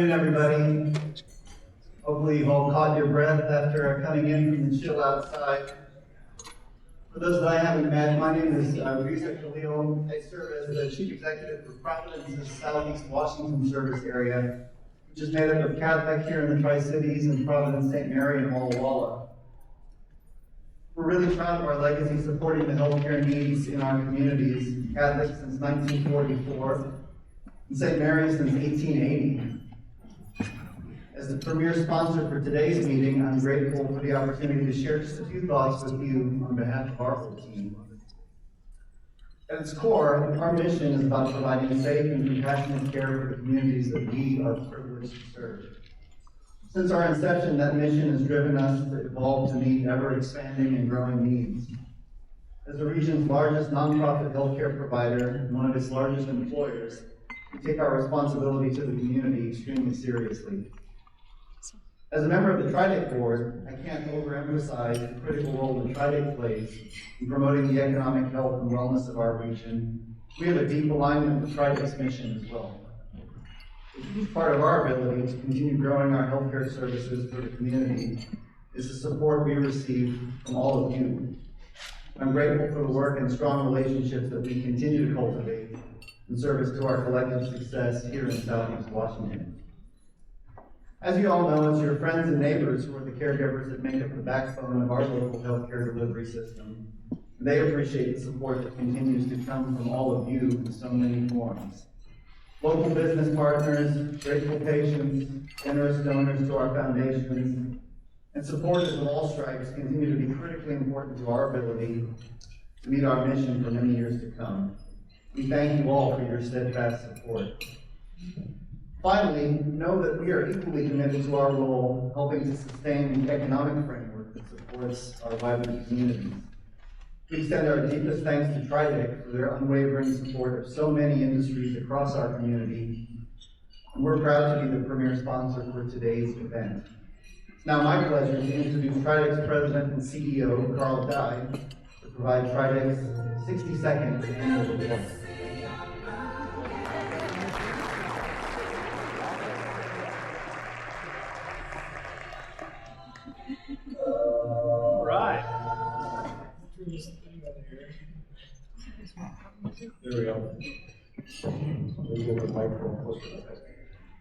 afternoon, everybody. Hopefully you've all caught your breath after coming in from the chill outside. For those that I haven't met, my name is Reza Khalil. I serve as the Chief Executive for Providence's Southeast Washington service area, which is made up of Catholic here in the Tri-Cities and Providence, St. Mary, and Walla Walla. We're really proud of our legacy supporting the healthcare needs in our communities, Catholic since 1944, and St. Mary since 1880. As the premier sponsor for today's meeting, I'm grateful for the opportunity to share just a few thoughts with you on behalf of our whole team. At its core, our mission is about providing safe and compassionate care for the communities that we are privileged to serve. Since our inception, that mission has driven us to evolve to meet ever-expanding and growing needs. As the region's largest nonprofit healthcare provider and one of its largest employers, we take our responsibility to the community extremely seriously. As a member of the TriDec board, I can't overemphasize the critical role that TriDec plays in promoting the economic health and wellness of our region. We have a deep alignment with TriDec's mission as well. A huge part of our ability to continue growing our healthcare services for the community is the support we receive from all of you. I'm grateful for the work and strong relationships that we continue to cultivate in service to our collective success here in Southeast Washington. As you all know, it's your friends and neighbors who are the caregivers that make up the backbone of our local healthcare delivery system. They appreciate the support that continues to come from all of you in so many forms. Local business partners, grateful patients, generous donors to our foundations, and supporters of all stripes continue to be critically important to our ability to meet our mission for many years to come. We thank you all for your steadfast support. Finally, know that we are equally committed to our role helping to sustain the economic framework that supports our vibrant communities. We extend our deepest thanks to TriDec for their unwavering support of so many industries across our community, and we're proud to be the premier sponsor for today's event. It's now my pleasure to introduce TriDec's President and CEO, Carl Dye, to provide TriDec's 60-second annual report. There we go.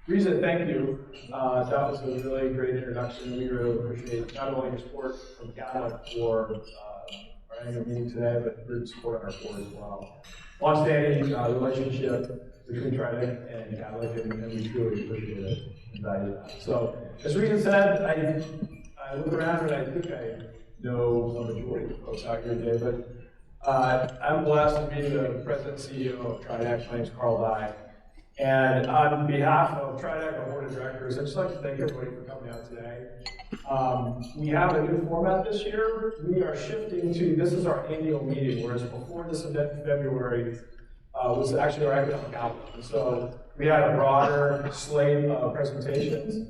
Reza, thank you. That was a really great introduction. We really appreciate not only your support from Catholic for our annual meeting today, but your support on our board as well. Long-standing relationship between TriDec and Catholic, and we truly appreciate it and value that. So, as Reza said, I look around and I think I know the majority of the folks out here today, but I'm blessed to be the President and CEO of TriDec. My name is Carl Dye. And on behalf of TriDec, our board of directors, I'd just like to thank everybody for coming out today. We have a new format this year. We are shifting to, this is our annual meeting, whereas before this event in February was actually our economic outlook. And so we had a broader slate of presentations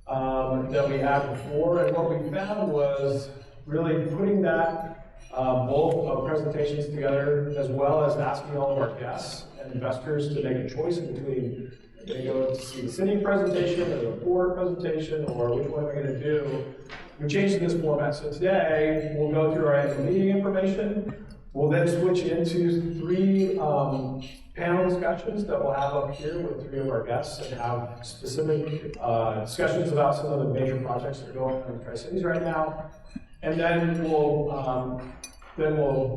than we had before. And what we found was really putting that bulk of presentations together, as well as asking all of our guests and investors to make a choice between they go to see the city presentation or the board presentation, or which one we're going to do. We changed this format. So today, we'll go through our annual meeting information. We'll then switch into 3 panel discussions that we'll have up here with 3 of our guests and have specific discussions about some of the major projects that are going on in the Tri-Cities right now. And then we'll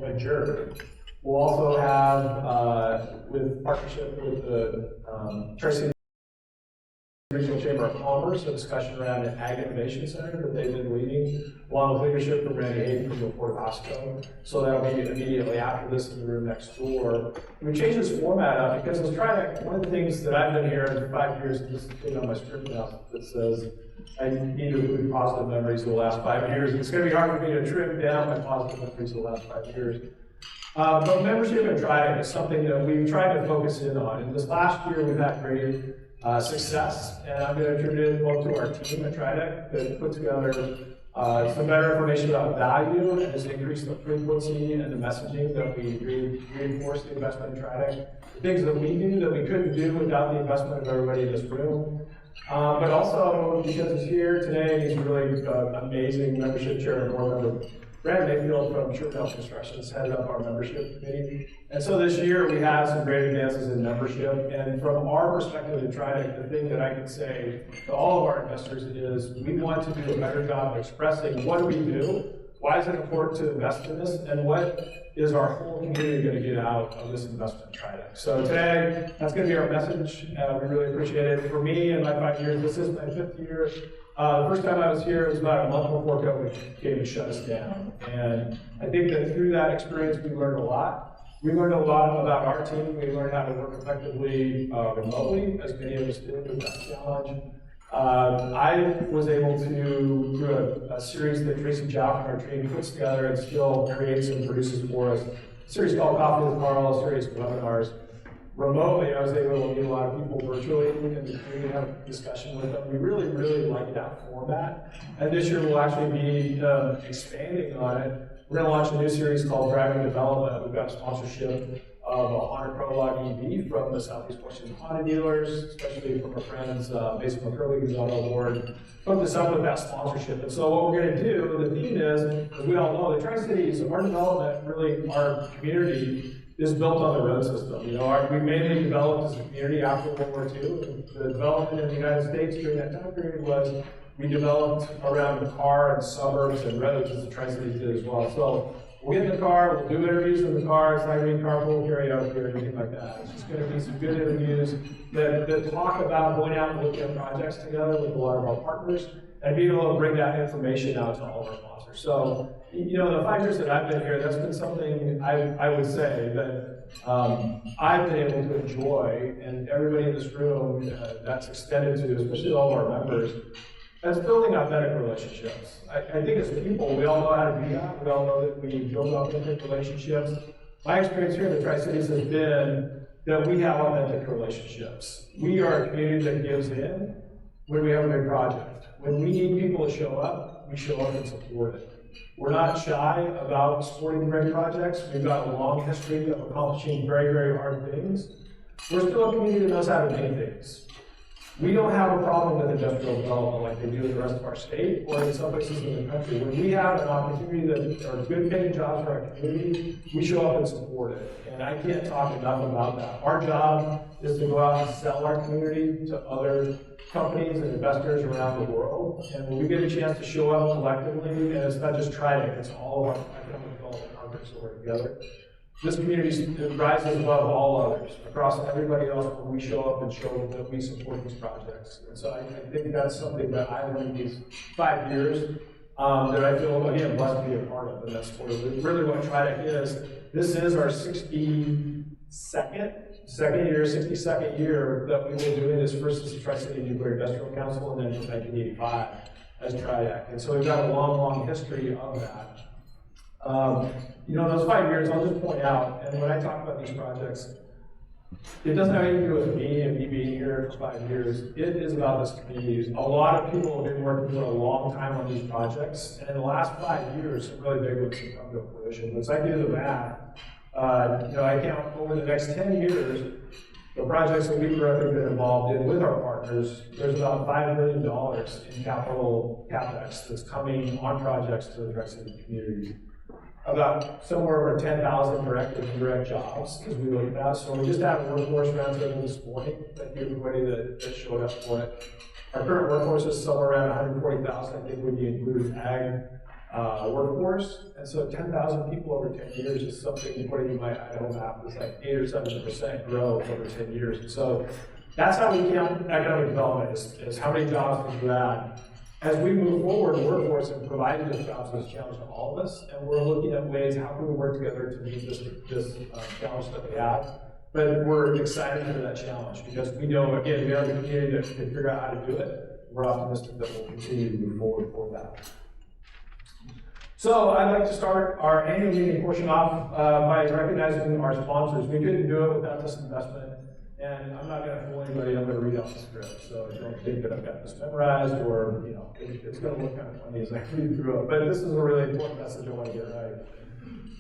adjourn. We'll also have, with partnership with the Tri-Cities Regional Chamber of Commerce, a discussion around an Ag Innovation Center that they've been leading, along with leadership from Randy Hayden from the Port of Osco. So that'll be immediately after this in the room next door. We changed this format up because as TriDec, one of the things that I've been here in 5 years, and this is putting on my script now, that says I need to include positive memories of the last 5 years. It's going to be hard for me to trim down my positive memories of the last 5 years. But membership in TriDec is something that we've tried to focus in on. And this last year, we've had great success, and I'm going to attribute it both to our team at TriDec that put together some better information about value and just increase the frequency and the messaging that we reinforce the investment in TriDec. The things that we do that we couldn't do without the investment of everybody in this room. But also because he's here today, he's really amazing membership chair and board member. Brad Mayfield from Propelling Construction has headed up our membership committee. And so this year we have some great advances in membership. And from our perspective at Trident, the thing that I can say to all of our investors is we want to do a better job of expressing what do we do, why is it important to invest in this, and what is our whole community going to get out of this investment in Trident. So today, that's going to be our message. We really appreciate it. For me, in my 5 years, this is my 5th year. The first time I was here, it was about a month before COVID came and shut us down. And I think that through that experience, we learned a lot. We learned a lot about our team. We learned how to work effectively remotely, as many of us did with that challenge. I was able to, through a series that Tracy Jow and our team puts together and still creates and produces for us, a series called Coffee with Carl, a series of webinars. Remotely, I was able to meet a lot of people virtually and have a discussion with them. We really, really like that format. And this year we'll actually be expanding on it. We're going to launch a new series called Driving Development. We've got a sponsorship of a Honda Prologue EV from the Southeast Washington Honda dealers, especially from our friends Mason McCurley, who's on the board. Hooked us up with that sponsorship. And so what we're going to do, the theme is, as we all know, the Tri-Cities, our development, really our community, is built on the road system. You know, we mainly developed as a community after World War II. The development in the United States during that time period was we developed around the car and suburbs and roads as the Tri-Cities did as well. So we'll get in the car, we'll do interviews in the car, it's not going to be carpool karaoke or anything like that. It's just going to be some good interviews that talk about going out and looking at projects together with a lot of our partners and being able to bring that information out to all of our sponsors. So, you know, the 5 years that I've been here, that's been something I would say that I've been able to enjoy, and everybody in this room that's extended to, especially all of our members, that's building authentic relationships. I think as people, we all know how to do that. We all know that we build authentic relationships. My experience here in the Tri-Cities has been that we have authentic relationships. We are a community that gives in when we have a big project. When we need people to show up, we show up and support it. We're not shy about supporting great projects. We've got a long history of accomplishing very, very hard things. We're still a community that knows how to do things. We don't have a problem with industrial development like they do in the rest of our state or in some places in the country. When we have an opportunity that are good paying jobs for our community, we show up and support it. And I can't talk enough about that. Our job is to go out and sell our community to other companies and investors around the world. And when we get a chance to show up collectively, and it's not just Trident, it's all of our economic development partners that work together. This community rises above all others, across everybody else, when we show up and show that we support these projects. And so I think that's something that I learned these 5 years that I feel, again, blessed to be a part of. And that's really what Trident is. This is our 62nd year that we will be doing this first as the Tri-City Nuclear Industrial Council, and then in 1985 as Triac. And so we've got a long, long history of that. You know, those 5 years, I'll just point out, and when I talk about these projects, it doesn't have anything to do with me and me being here for 5 years. It is about this community. A lot of people have been working for a long time on these projects, and in the last 5 years, some really big ones have come to fruition. But as I do the math, you know, I count over the next 10 years, the projects that we've currently been involved in with our partners, there's about $5 billion in capital CapEx that's coming on projects to the Tri-City community. About somewhere over 10,000 direct and indirect jobs as we look at that. So we just had a workforce roundtable this morning. Thank you everybody that showed up for it. Our current workforce is somewhere around 140,000, I think, when you include ag workforce. And so 10,000 people over 10 years is something, according to my Idaho map, is like 8 or 7% growth over 10 years. And so that's how we count economic development, is how many jobs can you add. As we move forward, the workforce and providing those jobs is a challenge to all of us, and we're looking at ways how can we work together to meet this challenge that we have. But we're excited for that challenge because we know, again, we are the community that can figure out how to do it. We're optimistic that we'll continue to move forward for that. So I'd like to start our annual meeting portion off by recognizing our sponsors. We couldn't do it without this investment. And I'm not going to fool anybody, I'm going to read off the script. So don't think that I've got this memorized or, you know, it's going to look kind of funny as I read through it. But this is a really important message I want to get right.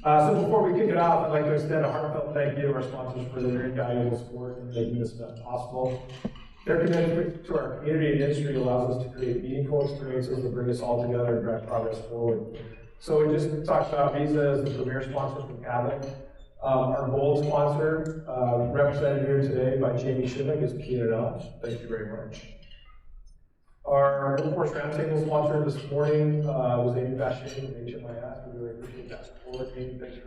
So before we kick it off, I'd like to extend a heartfelt thank you to our sponsors for their invaluable support in making this event possible. Their commitment to our community and industry allows us to create meaningful experiences that bring us all together and drive progress forward. So we just talked about Visa as the premier sponsor from Catholic. Our gold sponsor, represented here today by Jamie Shivik, is PNNL. Thank you very much. Our Workforce Roundtable sponsor this morning was Amy Bashir from HMIS. We really appreciate that support. Amy, thanks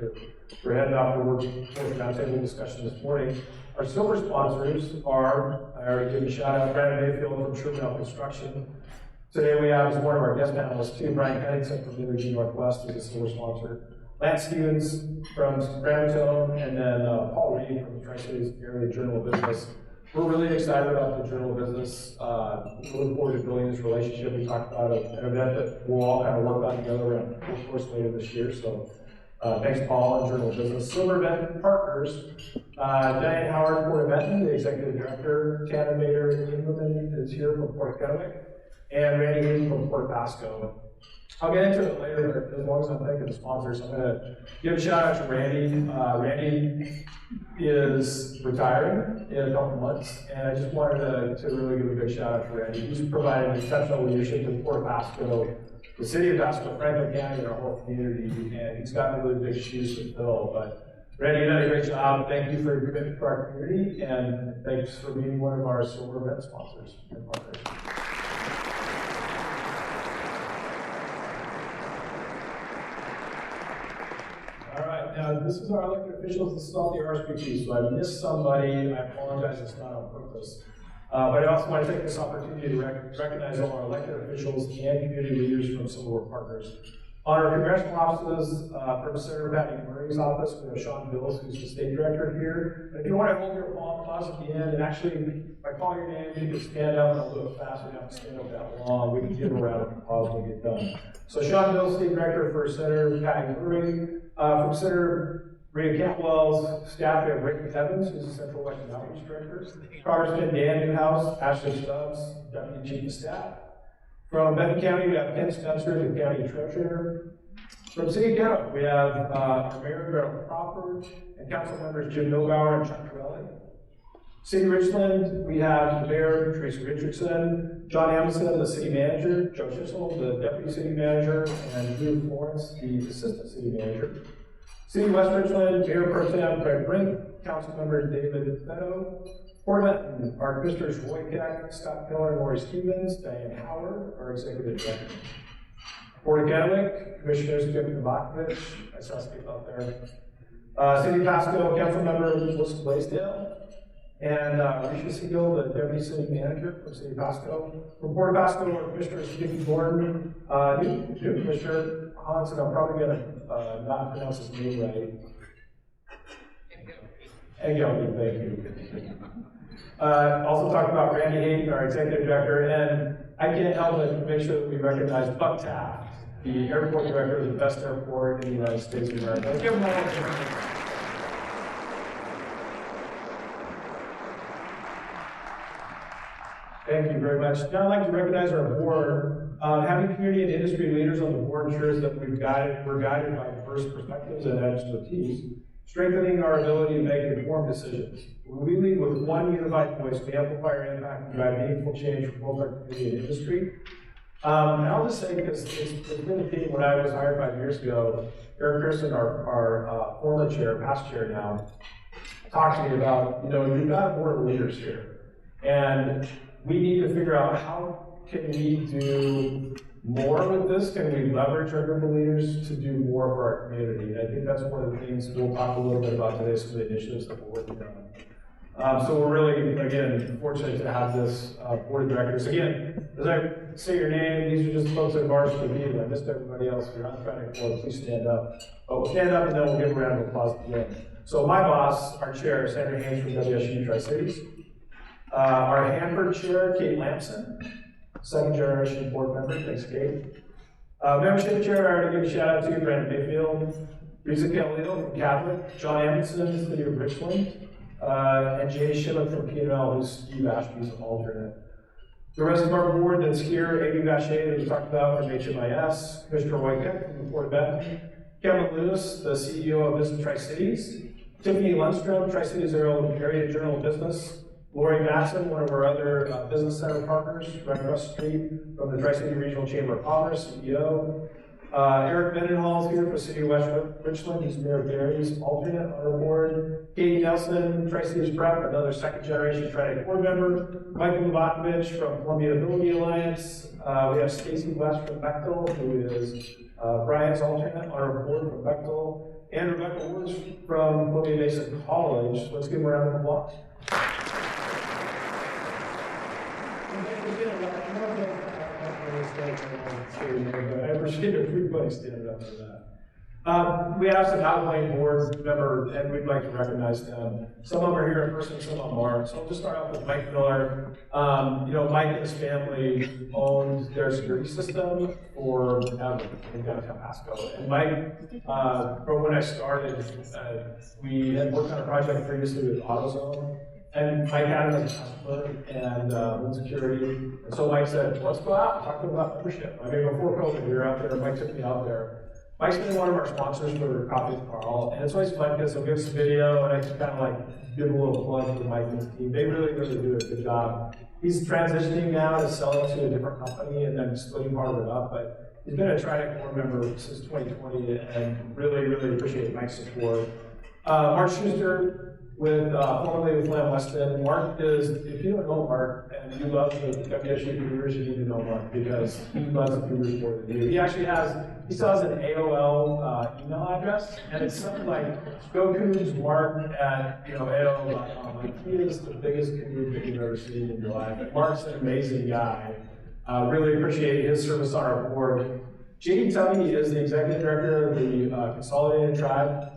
for heading off the Workforce Roundtable discussion this morning. Our silver sponsors are, I already gave a shout out, Brandon Mayfield from Truman Construction. Today we have as one of our guest panelists too, Brian Cunnington from Energy Northwest is a silver sponsor. Lance Stevens from Brampton, and then Paul Reed from the Tri-Cities Area Journal of Business. We're really excited about the Journal of Business. We look forward to building this relationship. We talked about an event that we'll all kind of work on together around workforce later this year. So thanks, Paul, and Journal of Business. Silver Event Partners, Diane Howard, Port of Benton, the Executive Director. Tanner Bader Engelman is here from Port Kettwick, and Randy Hayden from Port Pasco. I'll get into it later, but as long as I'm thanking the sponsors, I'm going to give a shout out to Randy. Randy is retiring in a couple months, and I just wanted to really give a big shout out to Randy. He's provided exceptional leadership to Port Pasco, the city of Pasco, Franklin County, and our whole community, and he's got really big shoes to fill. But Randy, you did a great job. Thank you for your commitment to our community, and thanks for being one of our silver event sponsors and partners. All right, now this is our elected officials. This is all the RSVP, so I missed somebody. I apologize, it's not on purpose. But I also want to take this opportunity to recognize all our elected officials and community leaders from some of our partners. On our congressional offices, from Senator Patty Murray's office, we have Sean Bills, who's the state director here. And if you want to hold your applause at the end, and actually, if I call your name, you can stand up and I'll do it fast. We don't have to stand up that long. We can give a round of applause when we get done. So Sean Bills, state director for Senator Patty Murray. From Senator Rita Cantwell's staff, we have Rick Evans, who's the Central Election Outreach Director. Congressman Dan Newhouse, Ashley Stubbs, Deputy Chief of Staff. From Benton County, we have Ken Spencer, the County Treasurer. From City of Keynote, we have our Mayor, Gerald Crawford, and Council members Jim Milbauer and Chuck Torelli. City of Richland, we have the Mayor, Teresa Richardson, John Amundsen, the City Manager, Joe Schissel, the Deputy City Manager, and Drew Florence, the Assistant City Manager. City of West Richland, Mayor Pro Tem Craig Brink, Council members David Fetto, Port Benton, our Commissioners Roy Keck, Scott Miller, Lori Stevens, Diane Howard, our Executive Director. Port of Kettwick, Commissioners Jim Novakovic, I saw Steve out there. City of Pasco, Council member Melissa Blaisdell, and Risha Siegel, the Deputy City Manager from City of Pasco. From Port of Pasco, our Commissioners Vicki Gordon, new Commissioner Hans, and I'm probably going to not pronounce his name right. Engelman, thank you. Also talked about Randy Hayden, our Executive Director, and I can't help but make sure that we recognize Buck Taft, the Airport Director of the best airport in the United States of America. Let's give him all a hand. Thank you very much. Now I'd like to recognize our board. Having community and industry leaders on the board ensures that we're guided by diverse perspectives and expertise, strengthening our ability to make informed decisions. When we lead with one unified voice, we amplify our impact and drive meaningful change for both our community and industry. And I'll just say, because it's been a theme when I was hired 5 years ago, Eric Pearson, our former chair, past chair now, talked to me about, you've got a board of leaders here. And we need to figure out how can we do more with this? Can we leverage our group of leaders to do more for our community? And I think that's one of the things we'll talk a little bit about today, some of the initiatives that we're working on. So we're really, again, fortunate to have this board of directors. Again, as I say your name, these are just folks that have RSVP'd. I missed everybody else. If you're not trying to please stand up. But we'll stand up and then we'll give a round of applause at the end. So my boss, our chair, Senator Haynes from WSU Tri-Cities. Our Hanford chair, Kate Lampson, second generation board member. Thanks, Kate. Membership chair, I already give a shout out to Brandon Mayfield, Risa Calillo from Catholic, John Amundsen, City of Richland, and Jamie Shivik from PNNL, who's Steve Ashby's alternate. The rest of our board that's here, Amy Bashir, that we talked about from HMIS, Commissioner Roy Keck from Port Benton, Kevin Lewis, the CEO of Visit Tri-Cities, Tiffany Lundstrom, Tri-Cities Area Journal of Business, Lori Matson, one of our other business center partners, right across the street from the Tri-City Regional Chamber of Commerce, CEO. Eric Mendenhall is here for City of West Richland. He's Mayor Gary's alternate on our board. Katie Nelson, Tri-Cities Prep, another second generation Tri-Cities board member. Michael Novakovich from Columbia Ability Alliance. We have Stacy West from Bechtel, who is Brian's alternate on our board from Bechtel. And Rebecca Woods from Columbia Basin College. Let's give them a round of applause. I appreciate everybody standing up for that. We have some outgoing board members, and we'd like to recognize them. Some of them are here in person, some of them aren't. So I'll just start off with Mike Miller. Mike and his family owned their security system for in downtown Pasco. And Mike, from when I started, we had worked on a project previously with AutoZone. And Mike had him as a customer and home security. And so Mike said, let's go out and talk to him about membership. I mean, before COVID, we were out there, Mike took me out there. Mike's been one of our sponsors for Coffee with Carl, and it's always fun because he'll give us a video, and I just kind of like give a little plug for Mike and his team. They really, really do a good job. He's transitioning now to selling to a different company and then splitting part of it up, but he's been a Trident board member since 2020, and really, really appreciate Mike's support. Mark Schuster, formerly with Lamb Weston. Mark is, if you don't know Mark and you love the WSU Cougars, you need to know Mark because he loves the Cougars more than you. He still has an AOL email address, and it's something like GoCougsMark at AOL.com. Like, he is the biggest Cougar that you've ever seen in your life. And Mark's an amazing guy. Really appreciate his service on our board. J.D. Tubby is the executive director of the Consolidated Tribe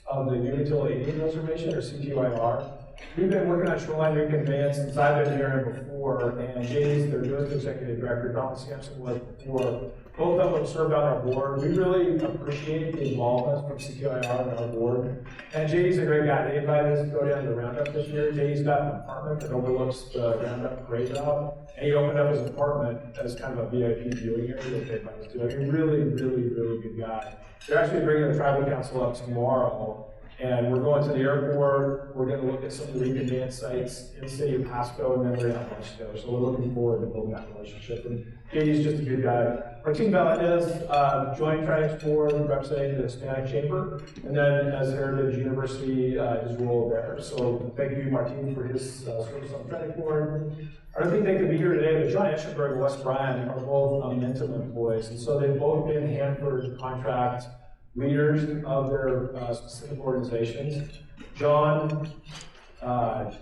of the Umatilla Indian Reservation, or CTYR. We've been working on shoreline reconveyance since I've been here before, and Jay's their newest executive director, Don Sampson, was before. Both of them served on our board. We really appreciate the involvement from CTYR on our board. And JD's a great guy. They invited us to go down to the Roundup this year. JD's got an apartment that overlooks the Roundup parade route, and he opened up his apartment as kind of a VIP viewing area that they invited us to. I mean, really, really, really good guy. They're actually bringing the tribal council up tomorrow, and we're going to the airport. We're going to look at some of the reconveyance sites in the city of Pasco, and then we're going to have lunch together. So we're looking forward to building that relationship. And JD's just a good guy. Martin Valadez joined Trident's board, representing the Hispanic Chamber, and then as Heritage University, his role there. So thank you, Martin, for his service on the Trident board. I don't think they could be here today, but John Eschenberg and Wes Bryan are both Momentum employees, and so they've both been Hanford contract leaders of their specific organizations. John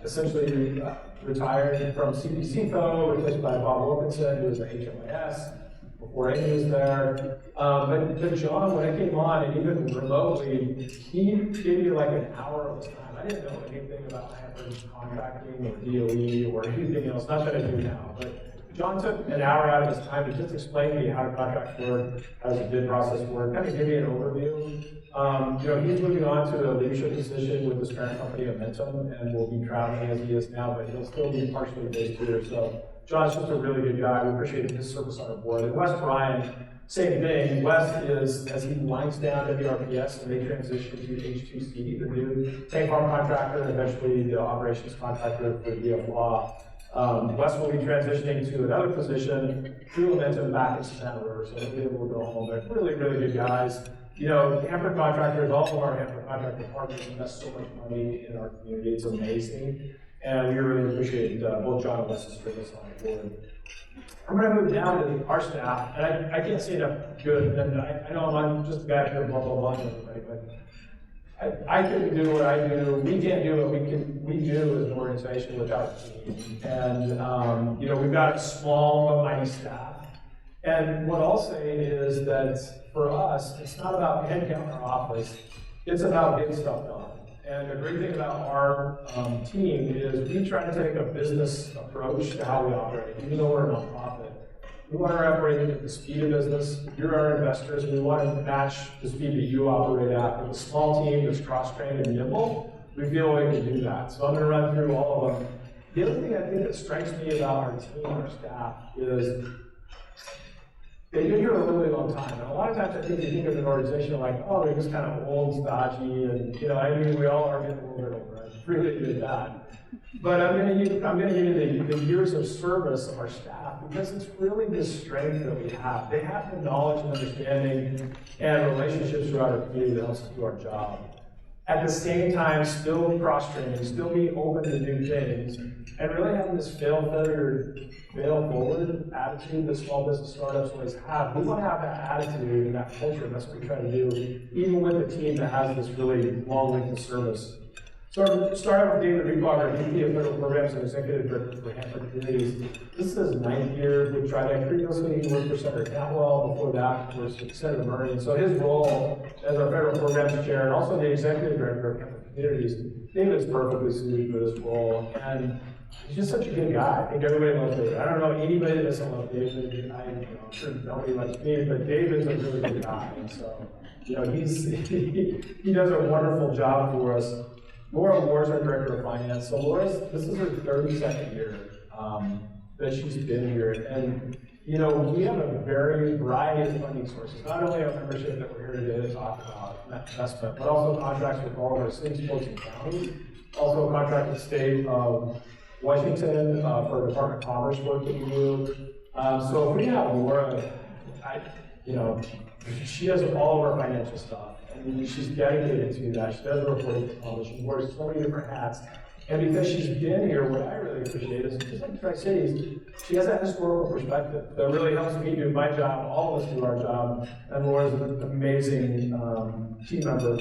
essentially retired from CPCFO, replaced by Bob Wilkinson, who was at HMIS before Amy was there. But John, when I came on, and even remotely, he gave me like an hour of his time. I didn't know anything about Hanford's contracting or DOE or anything else, not that I do now, but John took an hour out of his time to just explain to me how contracts work, how the bid process work, kind of give me an overview. He's moving on to a leadership position with his parent company, Momentum, and will be traveling as he is now, but he'll still be partially based here. So John's just a really good guy. We appreciate his service on our board. And Wes Bryan, same thing. Wes is, as he winds down WRPS and they transition to H2C, the new tank farm contractor, and eventually the operations contractor for DF Law. Wes will be transitioning to another position through Momentum back in Santa River, so he'll be able to go home. They're really, really good guys. Hanford contractors, all of our Hanford contractor partners invest so much money in our community. It's amazing. And we really appreciate both John and Wes's service on the board. I'm going to move down to our staff, and I can't say enough good. And I know I'm just a guy here, blah, blah, blah, everybody, but I couldn't do what I do. We can't do what we do as an organization without a team. And we've got a small but mighty staff. And what I'll say is that for us, it's not about headcount in our office. It's about getting stuff done. And the great thing about our team is we try to take a business approach to how we operate, even though we're a nonprofit. We want to operate at the speed of business. You're our investors, and we want to match the speed that you operate at. With a small team that's cross-trained and nimble, we feel we can do that. So I'm going to run through all of them. The other thing I think that strikes me about our team, our staff, is they've been here a really long time. And a lot of times I think you think of an organization like, oh, they're just kind of old, stodgy, and we all are getting a little bit older. I really did that. But I'm going to give you the years of service of our staff, because it's really the strength that we have. They have the knowledge and understanding and relationships throughout our community that helps us do our job. At the same time, still cross-training, still be open to new things, and really having this fail-failure, fail-forward attitude that small business startups always have. We want to have that attitude and that culture, and that's what we try to do, even with a team that has this really long length of service. So I'm starting with David Reebok, VP of Federal Programs and Executive Director for Hanford Communities. This is his 9th year with TriDeck. Previously, he worked for Senator Cantwell. Before that, was Senator Murray. And so his role as our Federal Programs Chair and also the Executive Director of Hanford Communities, David is perfectly suited for this role. And he's just such a good guy. I think everybody loves David. I don't know anybody that doesn't love David. I'm sure nobody likes me, but David's a really good guy. And so, he does a wonderful job for us. Laura Moore's our Director of Finance. So this is her 32nd year that she's been here. And, we have a variety of funding sources. Not only our membership that we're here today to talk about investment, but also contracts with all of our cities, sports, and counties. Also a contract with the state of Washington for Department of Commerce work that we do. So if we have Laura, she does all of our financial stuff. And she's dedicated to that. She does reporting to publish. She wears so many different hats. And because she's been here, what I really appreciate is, just like Tri-Cities, she has that historical perspective that really helps me do my job, all of us do our job. And Laura's an amazing team member.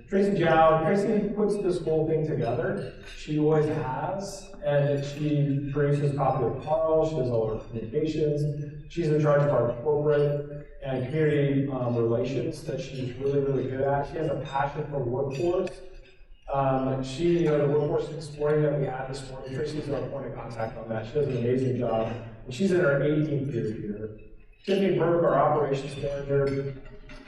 Tracy puts this whole thing together. She always has. And she produces copy of Carl. She does all our communications. She's in charge of our corporate and community relations that she's really, really good at. She has a passion for workforce. The workforce exploring that we had this morning, Tracy's our point of contact on that. She does an amazing job. And she's in her 18th year here. Tiffany Burke, our operations manager,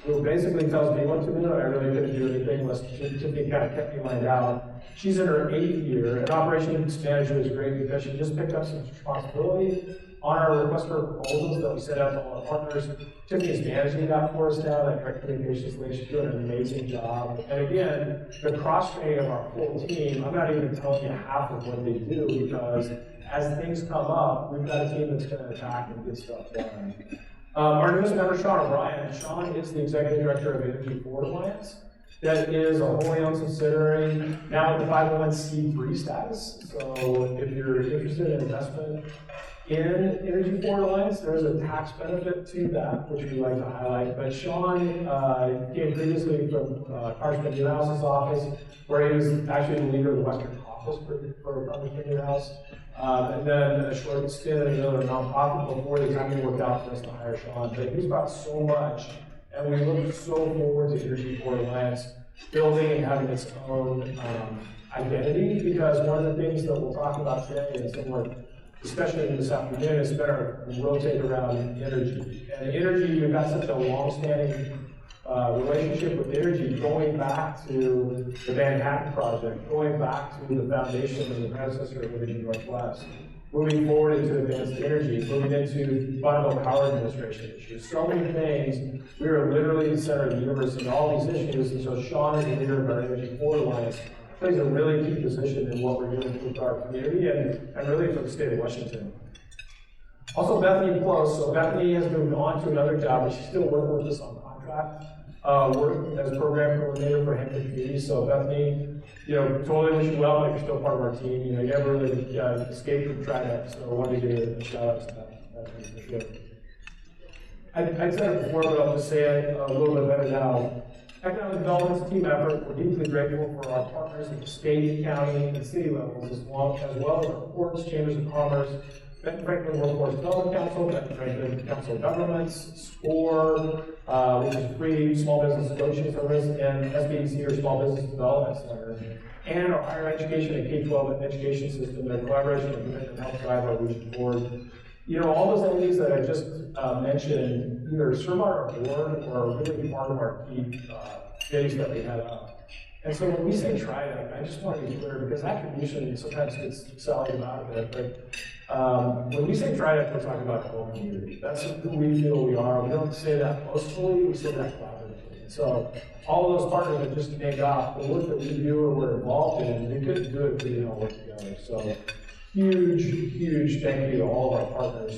who basically tells me what to do. I really couldn't do anything unless Tiffany kind of kept me lined out. She's in her 8th year. And operations manager is great because she just picked up some responsibility on our request for proposals that we sent out to all our partners. Tiffany's managing that for us now, that direct communications link. She's doing an amazing job. And again, the cross-training of our full team, I'm not even telling you half of what they do, because as things come up, we've got a team that's going to attack and get stuff done. Our newest member, Sean O'Brien. Sean is the Executive Director of Energy Forward Alliance. That is a wholly owned subsidiary, now with the 501c3 status. So if you're interested in investment in Energy Forward Alliance, there's a tax benefit to that, which we like to highlight. But Sean came previously from Congressman Newhouse's office, where he was actually the leader of the Western Caucus for Congressman Newhouse. And then a short stint in another nonprofit before the timing worked out for us to hire Sean. But he's brought so much, and we look so forward to Energy Forward Alliance building and having its own identity, because one of the things that we'll talk about today and similar discussion this afternoon has been our rotate around energy. And energy, we've got such a long-standing relationship with energy, going back to the Manhattan Project, going back to the foundation and the predecessor of Energy Northwest, moving forward into advanced energy, moving into bundle power administration issues. So many things. We are literally the center of the universe in all these issues, and so Sean, as the leader of our Energy Forward Alliance, plays a really key position in what we're doing with our community and really for the state of Washington. Also, Bethany Close. So Bethany has moved on to another job, but she's still working with us on contract work as program coordinator for Hampton Community. So Bethany, totally wish you well, but you're still part of our team. You never really escaped from TriDeck, so I wanted to give a shout out to that for sure. I'd said it before, but I'll just say it a little bit better now. Economic development is a team effort. We're deeply grateful for our partners at the state, county, and city levels, as well as our ports, chambers of commerce, Benton Franklin Workforce Development Council, Benton Franklin Council of Governments, SCORE, which is free small business negotiation service, and SBDC, or Small Business Development Center, and our higher education and K-12 education system. Their collaboration and commitment help drive our region forward. All those entities that I just mentioned either serve on our board or are really part of our key committees that we had up. And so when we say TriDeck, I just want to be clear, because attribution sometimes gets sallied about a bit, but when we say TriDeck, we're talking about the whole community. That's who we feel we are. We don't say that boastfully, we say that collaboratively. So all of those partners that just named off, the work that we do or we're involved in, we couldn't do it if we didn't all work together. So huge thank you to all of our partners.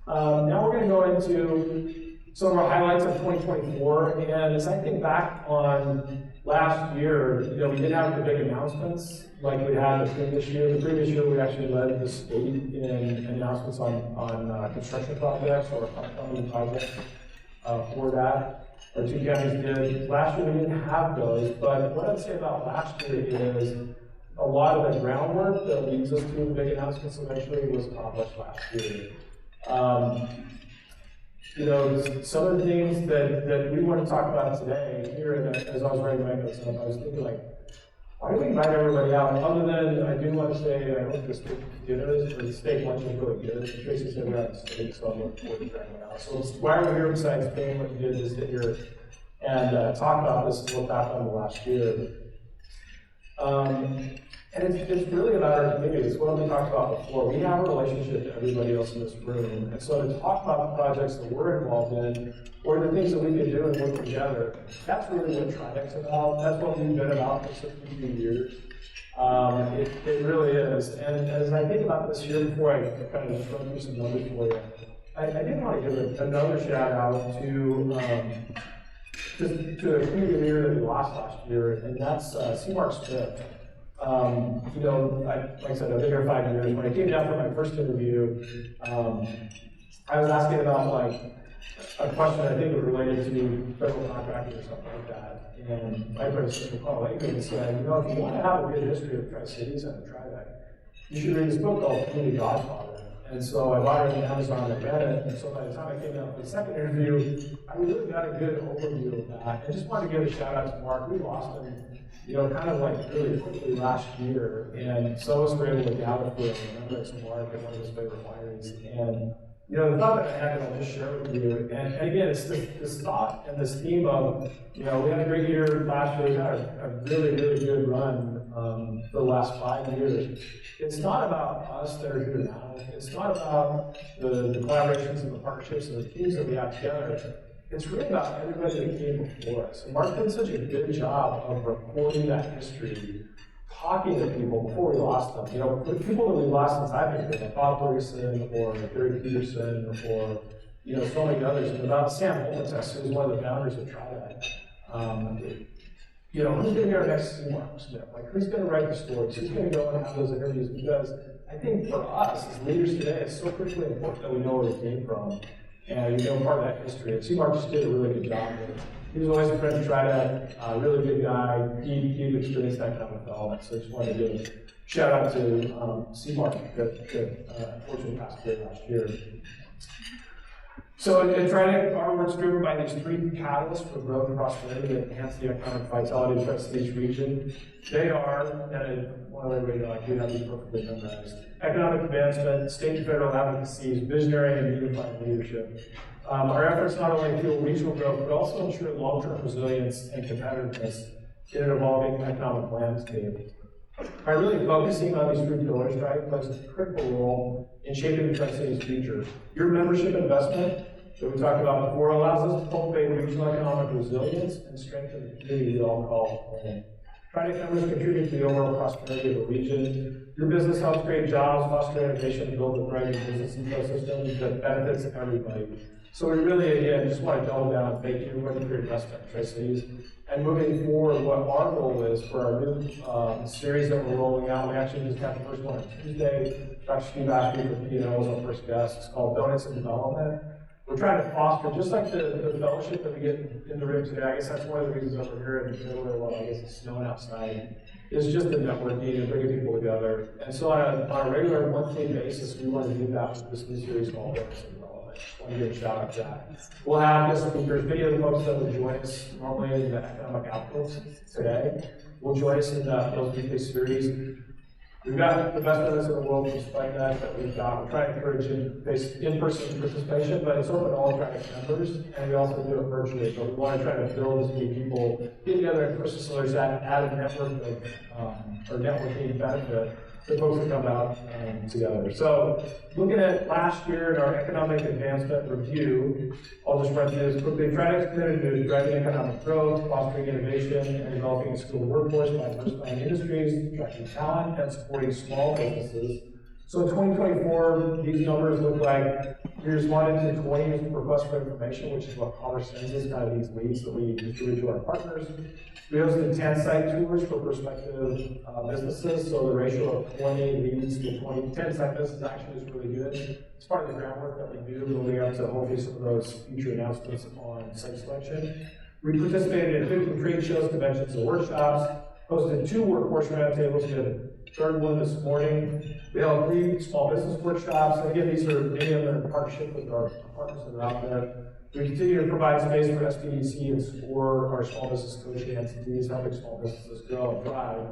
Now we're going to go into some of our highlights of 2024, and as I think back on last year, we didn't have the big announcements like we had the previous year. The previous year, we actually led the state in announcements on construction projects or upcoming projects for that. Our two counties did. Last year, we didn't have those, but what I'd say about last year is a lot of the groundwork that leads us to the big announcements eventually was accomplished last year. Some of the things that we want to talk about today here, and as I was writing my notes up, I was thinking why do we invite everybody out? Other than I do want to say I hope the steak dinners or the steak lunch is really good. Tracy said we're at the steak, so I'm looking forward to trying it out. So why are we here besides paying what you did is sit here and talk about this and look back on the last year. And it's really about our community. It's what we talked about before. We have a relationship to everybody else in this room. And so to talk about the projects that we're involved in, or the things that we can do and work together, that's really what TriDec's about. That's what we've been about for 52 years. It really is. And as I think about this year, before I kind of just run through some numbers for you, I did want to give another shout out to a community leader that we lost last year, and that's C. Smith. Like I said, I've been here 5 years. When I came down for my first interview, I was asking about a question I think was related to federal contracting or something like that. And my predecessor, Paul Lakeman, said, if you want to have a good history of Tri-Cities and try that, you should read this book called Community Godfather. And so I bought it on Amazon and read it. And so by the time I came down for the second interview, I really got a good overview of that. I just wanted to give a shout out to Mark. We lost him kind of really quickly last year, and some of us were able to gather for him, remembrance of Mark at one of his favorite wineries. And the thought that I had, I'll just share with you, and again, it's this thought and this theme of, we had a great year last year, we had a really good run for the last 5 years. It's not about us that are here now. It's not about the collaborations and the partnerships and the teams that we have together. It's really about everybody that came before us. And Mark did such a good job of recording that history, talking to people before we lost them. The people that we lost since I've been here, like Bob Ferguson or Gary Peterson or so many others, and about Sam Holmatess, who's one of the founders of TriDec. Who's going to be our next Mark Smith? Who's going to write the stories? Who's going to go and have those interviews? Because I think for us as leaders today, it's so critically important that we know where we came from. And part of that history. And C-Mark just did a really good job with it. He was always a friend of TriDec, a really good guy, deep experience that kind of development. So I just wanted to give a shout out to C-Mark that unfortunately passed away last year. So at TriDec, our work's driven by these 3 catalysts for growth and prosperity that enhance the economic vitality of the Tri-Cities region. They are, and one other way to we have these perfectly memorized: economic advancement, state and federal advocacy, visionary and unifying leadership. Our efforts not only fuel regional growth, but also ensure long-term resilience and competitiveness in an evolving economic landscape. By really focusing on these 3 pillars, TriDec plays a critical role in shaping the Tri-Cities future. Your membership investment that we talked about before allows us to cultivate regional economic resilience and strengthen the community we all call home. TriDec members contribute to the overall prosperity of the region. Your business helps create jobs, foster innovation, and build a thriving business ecosystem that benefits everybody. So we really, again, just want to double down and thank you everybody for your investment in Tri-Cities. And moving forward, what our goal is for our new series that we're rolling out, we actually just had the first one on Tuesday. Dr. Steve Ashby from PNNL was our first guest. It's called Donuts and Development. We're trying to foster, just like the fellowship that we get in the room today. I guess that's one of the reasons that we're here in the middle of, well, I guess it's snowing outside. It's just the networking and bringing people together. And so on a regular monthly basis, we want to do that with this new series called Donuts and Development. Just want to give a shout out to that. We'll have guest speakers. Many of the folks that will join us normally in the economic outputs today will join us in those weekly series. We've got the best members in the world despite that we've got. We're trying to encourage in-person participation, but it's open to all TriDec members, and we also do it virtually. But we want to try to build as many people get together in person so there's that added network of or networking benefit the folks that come out together. So looking at last year in our economic advancement review, I'll just run through this quickly. TriNet's committed to driving economic growth, fostering innovation, and developing a skilled workforce by diversifying industries, attracting talent, and supporting small businesses. So in 2024, these numbers look like we responded to 20 requests for information, which is what Commerce sends us, kind of these leads that we distribute to our partners. We hosted 10 site tours for prospective businesses, so the ratio of 20 leads to 10 site visits actually is really good. It's part of the groundwork that we do, building up to hopefully some of those future announcements on site selection. We participated in 50 trade shows, conventions, and workshops, hosted 2 workforce roundtables, we had a third one this morning. We held 3 small business workshops, and again, these are many of them in partnership with our partners that are out there. We continue to provide space for SBDC and for our small business coaching entities, helping small businesses grow and thrive.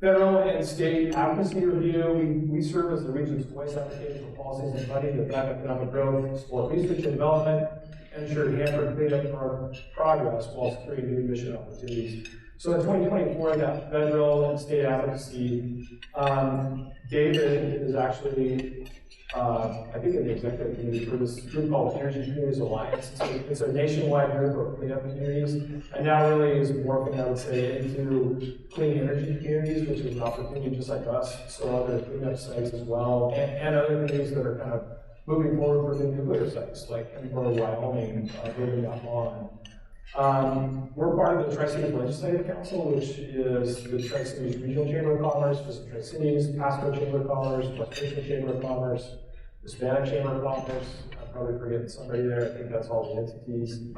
Federal and state advocacy review, we serve as the region's voice advocating for policies and funding to drive economic growth, support research and development, and ensure Hanford cleanup for progress while securing new mission opportunities. So in 2024, that federal and state advocacy, David is actually, I think, in the executive committee for this group called Energy Communities Alliance. It's a nationwide group of cleanup communities, and now really is morphing, I would say, into clean energy communities, which is an opportunity just like us. So other cleanup sites as well, and other communities that are kind of moving forward for the nuclear sites, like in Wyoming, building up on. We're part of the Tri-Cities Legislative Council, which is the Tri-Cities Regional Chamber of Commerce, Visit Tri-Cities, Pasco Chamber of Commerce, West Michigan Chamber of Commerce, Hispanic Chamber of Commerce. I'm probably forgetting somebody there. I think that's all the entities.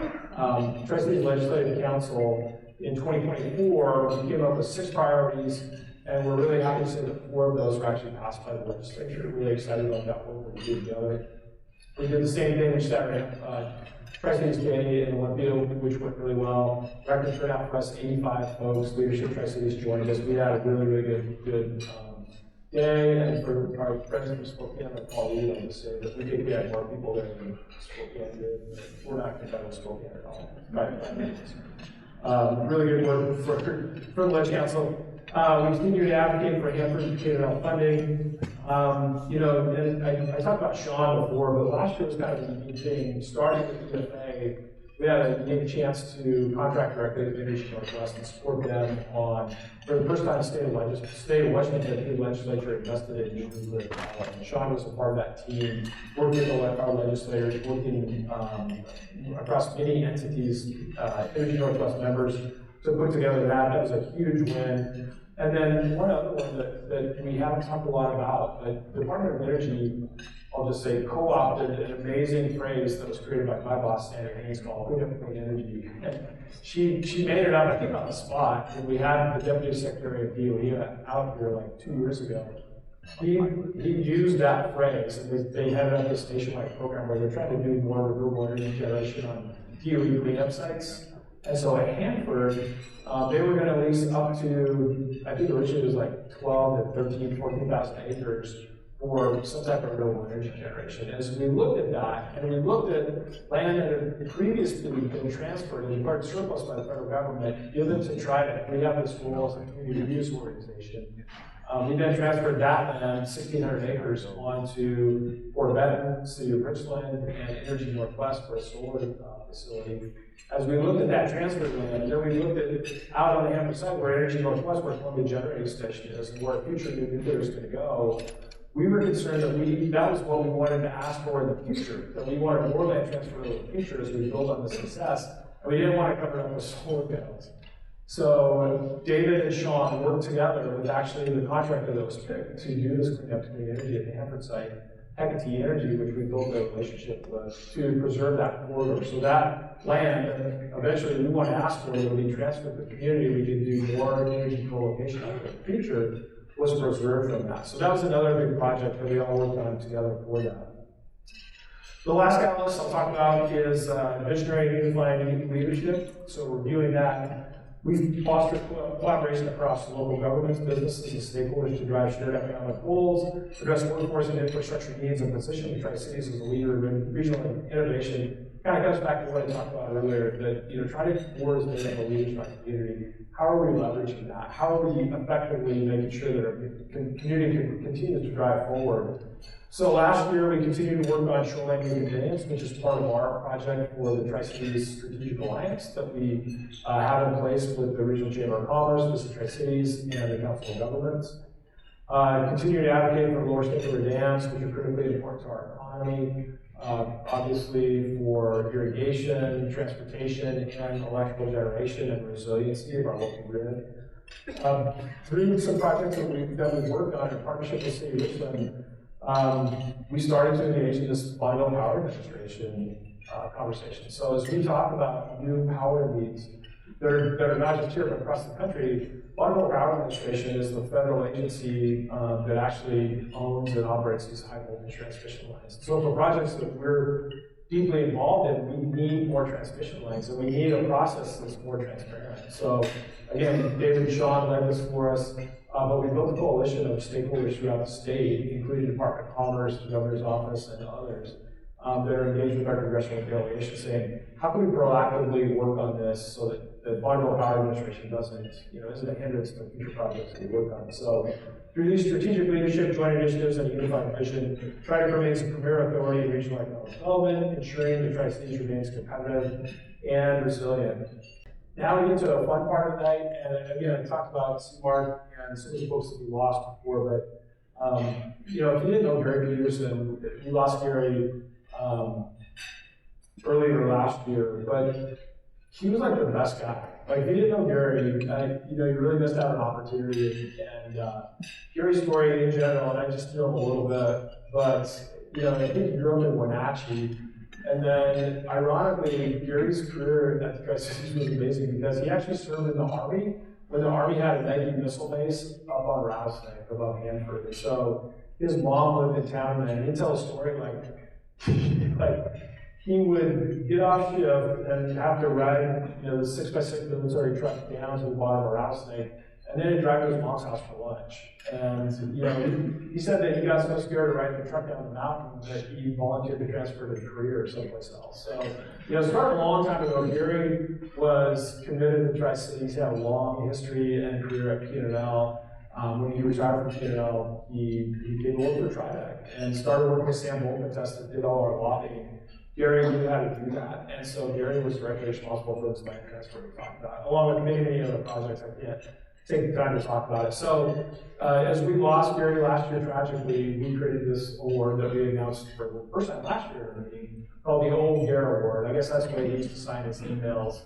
Tri-Cities Legislative Council in 2024, we came up with 6 priorities, and we're really happy to say that 4 of those were actually passed by the legislature. Really excited about that work that we did together. We did the same thing with Saturday. Tri-Cities Day in Olympia, which went really well. Record turnout for us, 85 folks. Leadership Tri-Cities joined us. We had a really good day. And for our friends from Spokane, like Paul Lee, I'll just say that we think we had more people there than Spokane did. We're not competitive with Spokane at all. Really good work for the Ledge Council. We continue to advocate for Hanford PNNL funding. And I talked about Sean before, but last year was kind of a unique thing. Starting with UFA, we had a unique chance to contract directly with Energy Northwest and support them on, for the first time, state of Washington legislature invested in nuclear power. And Sean was a part of that team, working with our legislators, working across many entities, Energy Northwest members, to put together that. That was a huge win. And then one other one that we haven't talked a lot about, but the Department of Energy, I'll just say, co-opted an amazing phrase that was created by my boss, Sandra Haynes, called Clean Energy. And she made it up, I think, on the spot. And we had the Deputy Secretary of DOE out here like 2 years ago. He used that phrase, and they had it on this nationwide program where they're trying to do more renewable energy generation on DOE cleanup sites. And so at Hanford, they were going to lease up to, I think originally it was like 12 to 13, 14,000 acres for some type of renewable energy generation. As we looked at that, and we looked at land that had previously been transferred and declared surplus by the federal government, given to TriNet, we have this role as a community use organization. We then transferred that land, 1,600 acres, onto Fort Benton, City of Richland, and Energy Northwest for a solar facility. As we looked at that transfer land, and then we looked at out on the Hanford side where Energy Northwest, where Columbia Generating Station is, and where future nuclear is going to go, we were concerned that that was what we wanted to ask for in the future, that we wanted more land transfer in the future as we build on the success, and we didn't want to cover it up with solar panels. So David and Sean worked together with actually the contractor that was picked to do this cleanup to clean energy at the Hanford site, Hecate Energy, which we built a relationship with, to preserve that corridor. So that land, eventually we want to ask for it would be transferred to the community. We could do more energy co-location in the future, was preserved from that. So that was another big project that we all worked on together for that. The last catalyst I'll talk about is visionary unifying leadership. So reviewing that. We've fostered collaboration across local governments, businesses, and stakeholders to drive shared economic goals, address workforce and infrastructure needs, and position the Tri-Cities as a leader in regional innovation kind of comes back to what I talked about earlier, that Trident 4 is made up of leaders in our community. How are we leveraging that? How are we effectively making sure that our community continues to drive forward? So last year, we continued to work on shoreline resilience, which is part of our project for the Tri-Cities Strategic Alliance that we have in place with the Regional Chamber of Commerce, Visit Tri-Cities, and the Council of Governments. Continue to advocate for lower stakeholder dams, which are critically important to our economy. Obviously for irrigation, transportation, and electrical generation and resiliency of our local grid. Through some projects that we've worked on in partnership with City of Richmond, we started to engage in this bundle power administration conversation. So as we talk about new power needs that are not just here but across the country, Bundle Power Administration is the federal agency that actually owns and operates these high voltage transmission lines. So for projects that we're deeply involved in, we need more transmission lines, and we need a process that's more transparent. So again, David and Sean led this for us, but we built a coalition of stakeholders throughout the state, including the Department of Commerce, the Governor's Office, and others, that are engaged with our congressional delegation, saying, how can we proactively work on this so that the Bundle Power Administration isn't a hindrance to future projects that we work on. So through these strategic leadership, joint initiatives, and a unified vision, Trident remains a premier authority in regional economic development, ensuring the Tri-Cities remains competitive and resilient. Now we get to a fun part of the night, and again, I talked about CMARC and some of the folks that we lost before, but if you didn't know Gary Peterson, we lost Gary earlier last year, but he was like the best guy. Like, if you didn't know Gary, you really missed out on an opportunity. And Gary's story in general, and I just know him a little bit, but I think he grew up in Wenatchee. And then, ironically, Gary's career at the Tri-Cities was amazing because he actually served in the Army when the Army had a Nike missile base up on Rattlesnake above Hanford. So his mom lived in town, and he'd tell a story like he would get off shift and have to ride the 6x6 military truck down to the bottom of Rattlesnake, and then he'd drive to his mom's house for lunch. And he said that he got so scared of riding the truck down the mountain that he volunteered to transfer to career or someplace else. So, starting a long time ago, Gary was committed to Tri-Cities. He had a long history and career at PNNL. When he retired from PNNL, he came over for Trident and started working with Sam Bolton-Test that did all our lobbying. Gary knew how to do that, and so Gary was directly responsible for this land transfer we talked about, along with many other projects. I can't take the time to talk about it. So, as we lost Gary last year tragically, we created this award that we announced for the first time last year, called the Old Gare Award. I guess that's the way he used to sign his emails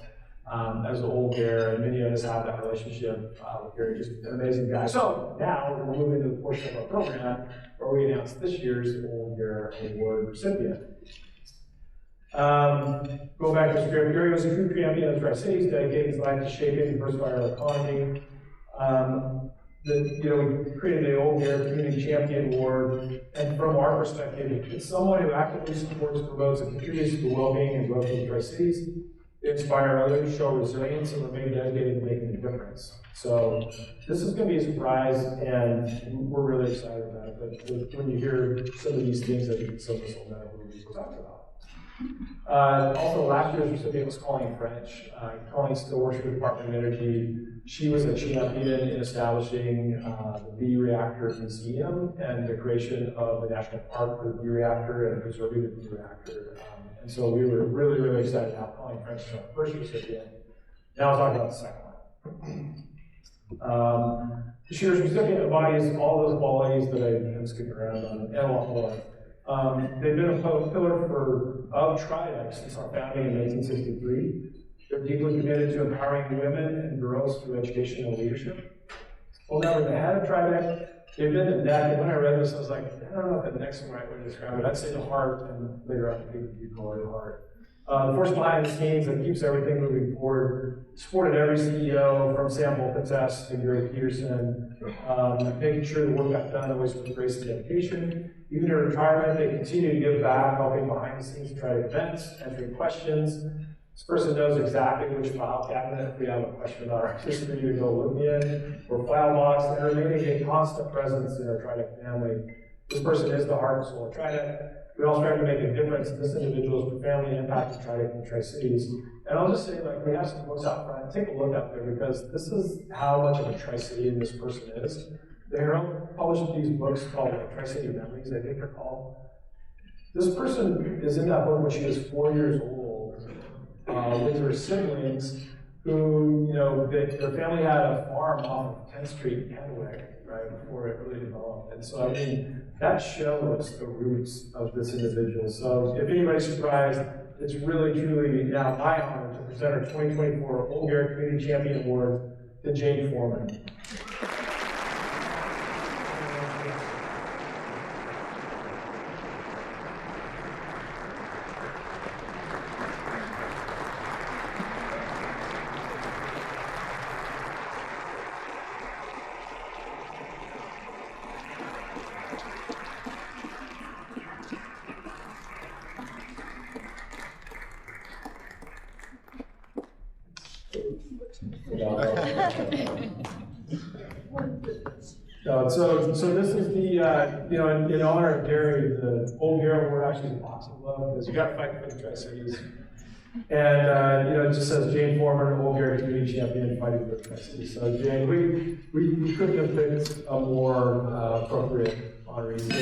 as the Old Gare, and many of us have that relationship with Gary, just an amazing guy. So now we're moving to the portion of our program where we announce this year's Old Gare Award recipient. Go back to script. Gary was a true champion of the Tri-Cities, dedicating his life to shaping and diversifying our economy. We created the Old Gare Community Champion Award, and from our perspective, it's someone who actively supports, promotes, and contributes to the well-being and growth of the Tri-Cities. They inspire others, show resilience, and remain dedicated to making a difference. So this is going to be a surprise, and we're really excited about it. But when you hear some of these things, I think some of us will know who we're talking about. Also, last year's recipient was Colleen French. Colleen still works for the Department of Energy. She was a champion in establishing the B reactor museum and the creation of the national park for the B reactor and preserving the B reactor. And so we were really excited to have Colleen French as our first recipient. Now I'll talk about the second one. This year's recipient embodies all those qualities that I've been skipping around on, and a lot more. They've been a pillar of Trident since our founding in 1963. They're deeply committed to empowering women and girls through education and leadership. Well, now we're the head of Trident. They've been the neck, and when I read this, I was like, I don't know if the neck's the right way to describe it. I'd say the heart, and later on, you call it the heart. The force behind the scenes that keeps everything moving forward. Supported every CEO from Sam Bolton-Test to Gary Peterson, making sure the work got done always with grace and dedication. Even in retirement, they continue to give back, helping behind the scenes to try events, answering questions. This person knows exactly which file cabinet, if we have a question about our history, to go look in, or file box, and remaining a constant presence in our Trident family. This person is the heart and soul of Trident. We all strive to make a difference in this individual's profoundly impacted Tri-Cities. And I'll just say, like, we have some books out front. Take a look out there because this is how much of a Tri-City this person is. The Herald published these books called like, Tri-City Memories, I think they're called. This person is in that book when she was 4 years old with her siblings who, you know, their family had a farm off of 10th Street in Kennewick, right, before it really developed. And so, I mean, that shows the roots of this individual. So if anybody's surprised, it's really, truly now my honor to present our 2024 Old Garrett Community Champion Award to Jane Foreman. So this is the, you know, in honor of Gary, the Old Garrett Award actually is a boxing glove because you got to fight for the Tri-Cities. And, you know, it just says Jane Foreman, Old Garrett Community Champion, fighting for the Tri-Cities. So Jane, we couldn't have picked a more appropriate honoree. So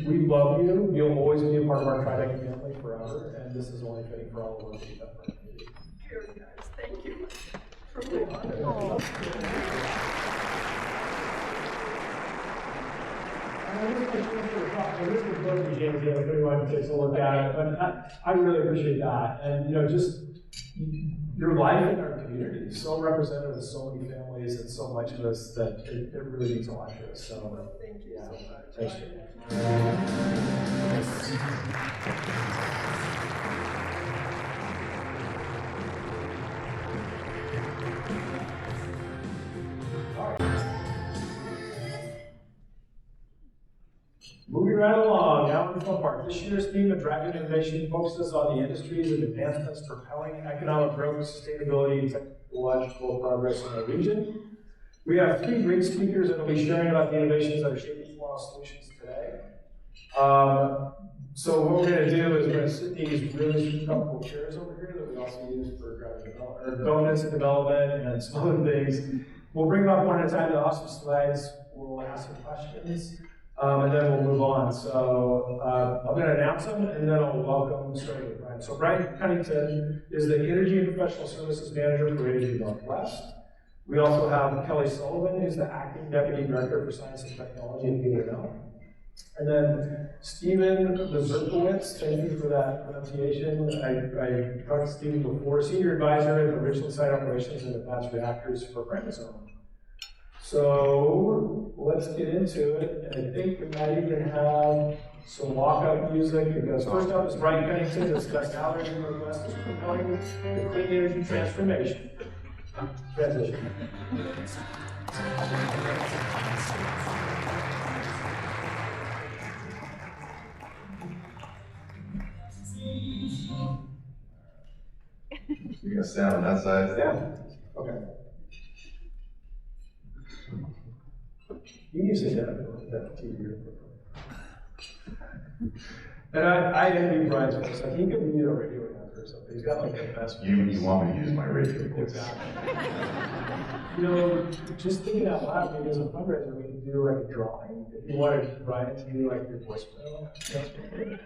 we love you. You'll always be a part of our Tri-Deck family forever. And this is only fitting for all the work that you've done for our community. Here, guys, thank you. Truly honored. This is both of James, if anyone takes a look at it, but I really appreciate that. And, you know, just your life in our community is so representative of so many families and so much of us that it really means a lot to us. So, Thank you so much. Thanks, Jim. Moving right along, now in the fun part. This year's theme of Driving Innovation focuses on the industries and advancements propelling economic growth, sustainability, and technological progress in our region. We have 3 great speakers that will be sharing about the innovations that are shaping Toronto solutions today. So what we're going to do is we're going to sit these really comfortable chairs over here that we also use for driving development, or bonus development and some other things. We'll bring them up one at a time to awesome slides. We'll ask some questions. And then we'll move on. So I'm going to announce them, and then I'll welcome starting with Brian. So Brian Cunnington is the Energy and Professional Services Manager for Energy Northwest. We also have Kelly Sullivan, who's the Acting Deputy Director for Science and Technology at PNNL. And then Stephen Bezerkowitz, thank you for that pronunciation. I talked to Stephen before, Senior Advisor at the Richland Site Operations and Advanced Reactors for Francophone. So let's get into it. And I think we might even have some walk-up music because first up is Brian Cunnington to discuss how Energy Northwest is propelling the clean energy transition. You're gonna stand on that side? Yeah. Okay. You can say that TV. And I envy Brian's voice. Like he could be a radio announcer or something. He's got like the best voice. You want me to use my radio voice? Exactly. You know, just thinking out loud, maybe as a fundraiser, we could do like a drawing. If you wanted Brian to do like your voicemail,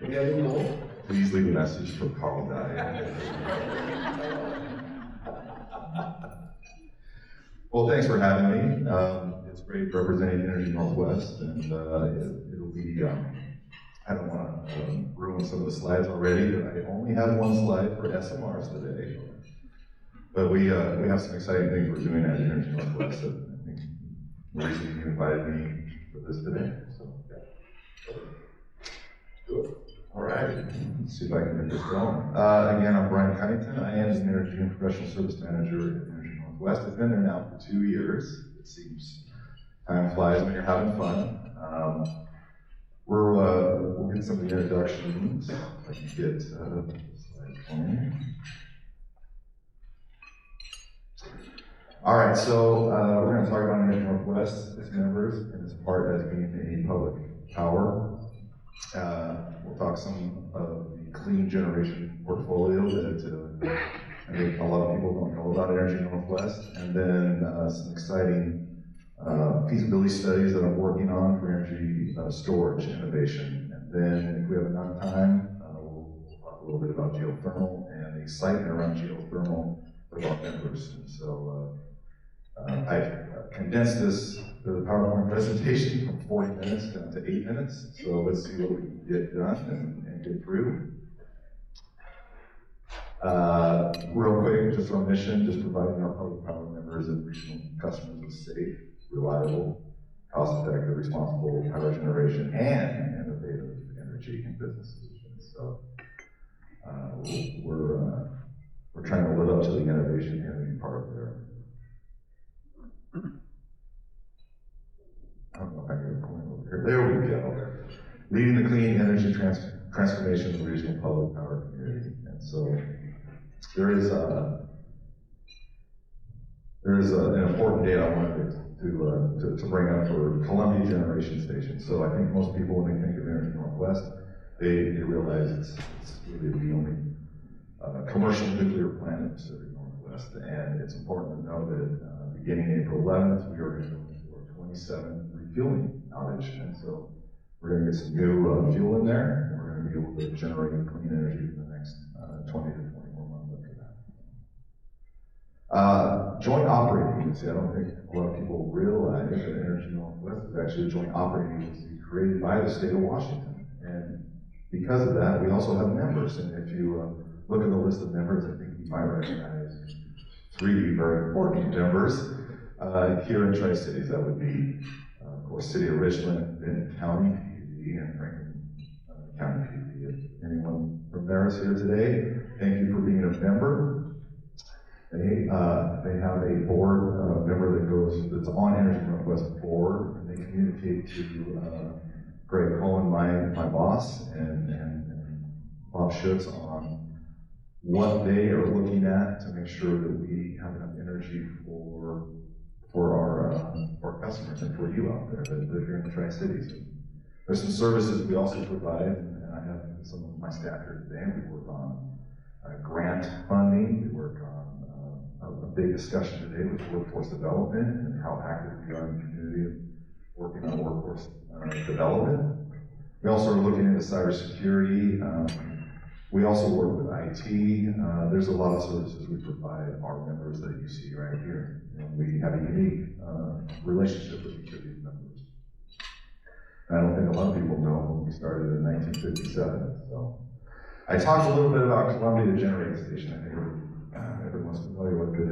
would that be cool? Please leave a message for Carl Dye. Well, thanks for having me. It's great representing Energy Northwest, and it'll be, I don't want to ruin some of the slides already, but I only have one slide for SMRs today. But we have some exciting things we're doing at Energy Northwest that I think the reason you invited me for this today. So, yeah. All right, let's see if I can get this going. Again, I'm Brian Cunnington. I am an Energy and Professional Service Manager at Energy Northwest. I've been there now for 2 years. It seems time flies when you're having fun. We'll get some of the introductions. If I can get slide 20. All right, so we're going to talk about Energy Northwest, its members, and its part as being a public power We'll talk some of the clean generation portfolio that I think a lot of people don't know about Energy Northwest, and then some exciting feasibility studies that I'm working on for energy storage innovation. And then, if we have enough time, we'll talk a little bit about geothermal and the excitement around geothermal with our members. And so I've condensed the PowerPoint presentation from 40 minutes down to 8 minutes. So let's see what we can get done and get through. Real quick, just our mission, just providing our public power members and regional customers with safe, reliable, cost-effective, responsible power generation and innovative energy and business solutions. So we're trying to live up to the innovation and be part of there. I don't know if I can get a point over here. There we go. Leading the clean energy transformation of the regional public power community. And so there is an important data I wanted to bring up for Columbia Generation Station. So I think most people, when they think of Energy Northwest, they realize it's really the only commercial nuclear plant in the Pacific Northwest. And it's important to know that beginning April 11th, we are going to go into our 27 refueling outage. And so we're going to get some new fuel in there, and we're going to be able to generate clean energy for the next 20 to 24 months after that. Joint operating agency. I don't think a lot of people realize that Energy Northwest is actually a joint operating agency created by the state of Washington. And because of that, we also have members. And if you look at the list of members, I think you might recognize 3 very important members here in Tri-Cities. That would be, of course, City of Richland, Benton County PD, and Franklin County PD. If anyone from there is here today, thank you for being a member. They have a board member that's on Energy Northwest board, and they communicate to Greg Cohen, my boss, and Bob Schutz on what they are looking at to make sure that we have enough energy for our customers and for you out there that live here in the Tri-Cities. There's some services we also provide, and I have some of my staff here today. We work on grant funding. We work on a big discussion today with workforce development and how active we are in the community working on workforce development. We also are looking into cybersecurity. We also work with IT. There's a lot of services we provide our members that you see right here. And we have a unique relationship with each of these members. And I don't think a lot of people know when we started in 1957. So I talked a little bit about Columbia Generating Station. I think everyone's familiar with it.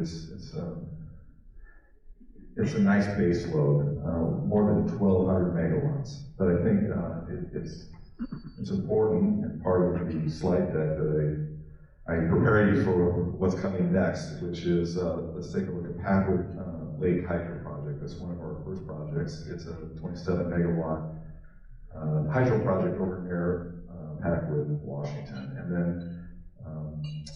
It's a nice base load, more than 1,200 megawatts. But I think it's important, and part of the slide deck that I prepare you for what's coming next, which is let's take a look at Packard Lake Hydro Project. That's one of our first projects. It's a 27 megawatt hydro project over near Packwood, Washington. And then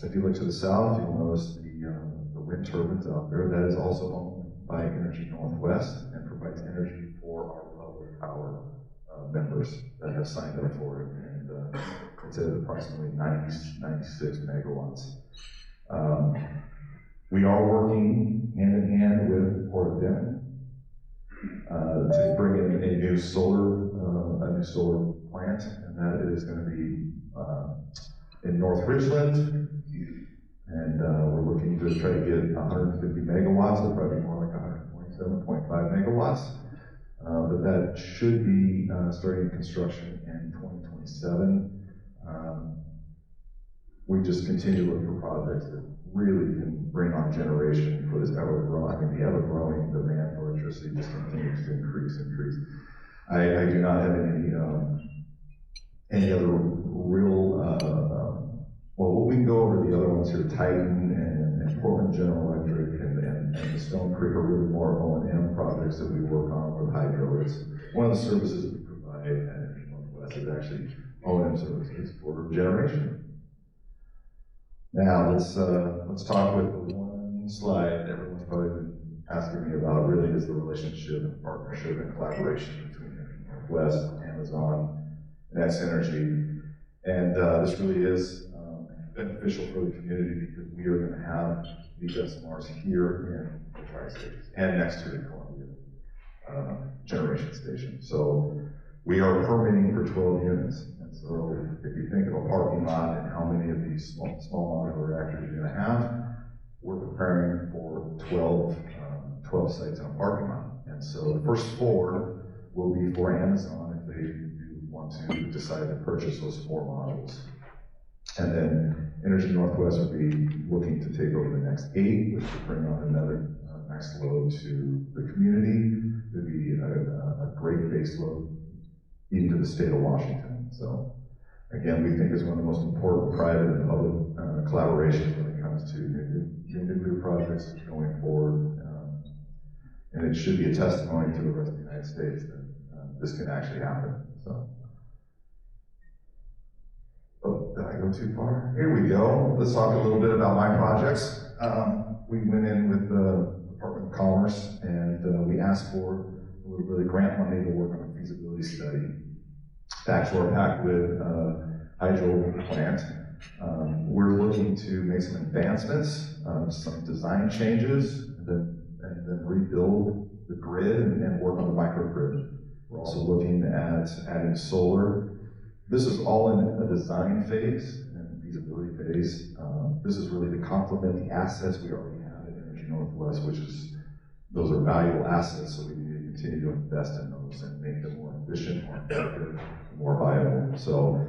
if you look to the south, you'll notice the wind turbines out there. That is also owned by Energy Northwest and provides energy for our public power members that have signed up for it. And it's at approximately 96 megawatts. We are working hand in hand with Port of Denton to bring in a new solar plant, and that is going to be in North Richland. And we're looking to try to get 150 megawatts. It'll probably be more like 127.5 megawatts. But that should be starting construction in 2027. We just continue to look for projects that really can bring on generation for this the ever-growing demand for electricity just continues to increase. I do not have any other real, well, we can go over the other ones here, Titan and Portland General Electric and the Stone Creek are really more O&M projects that we work on with hydro. It's one of the services we provide at Energy Northwest is actually O&M services for generation. Now let's talk with the one slide everyone's probably been asking me about. Really, is the relationship and partnership and collaboration between Energy Northwest, Amazon, X Energy. And this really is beneficial for the community because we are going to have these SMRs here in the Tri-Cities and next to the Columbia generation station. So we are permitting for 12 units. And so if you think of a parking lot and how many of these small modular reactors you're going to have, we're preparing for 12 sites in a parking lot. And so the first 4 will be for Amazon if they do want to decide to purchase those 4 modules. And then Energy Northwest will be looking to take over the next 8, which will bring on another next load to the community. It would be a great base load into the state of Washington. So again, we think it's one of the most important private and public collaborations when it comes to new nuclear projects going forward. And it should be a testimony to the rest of the United States that this can actually happen. So. Oh, did I go too far? Here we go. Let's talk a little bit about my projects. We went in with the Department of Commerce and we asked for a little bit of grant money to work on a feasibility study. Back to our Packwood hydro plant. We're looking to make some advancements, some design changes, and then rebuild the grid and work on the microgrid. We're also looking at adding solar. This is all in a design phase and feasibility phase. This is really to complement the assets we already have at Energy Northwest, those are valuable assets, so we need to continue to invest in those and make them more efficient, more effective, more viable. So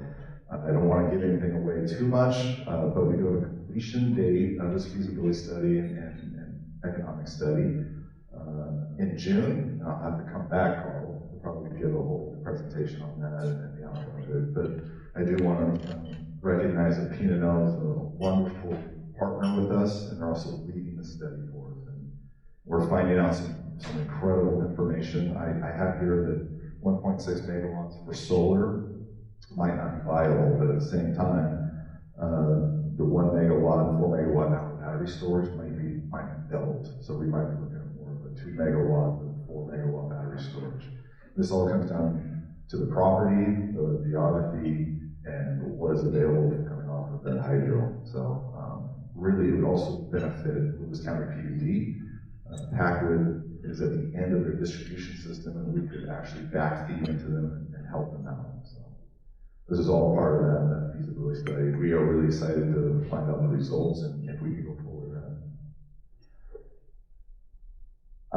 I don't want to give anything away too much, but we do have a completion date of this feasibility study and economic study in June. I'll have to come back, Carl. We'll probably give a whole presentation on that and the outcome of it. But I do want to recognize that PNNL is a wonderful partner with us, and they're also leading the study for us. And we're finding out some incredible information. I have here that 1.6 megawatts for solar might not be viable, but at the same time, the 1 megawatt and 4 megawatt hour battery storage might be doubled. So we might be looking at more of a 2 megawatt and 4 megawatt battery storage. This all comes down to the property, the geography, and what is available coming off of that hydro. So really, it would also benefit Lewis County PUD. Packwood is at the end of their distribution system, and we could actually backfeed into them and help them out. So this is all part of that feasibility study. We are really excited to find out the results and if we can go forward with that.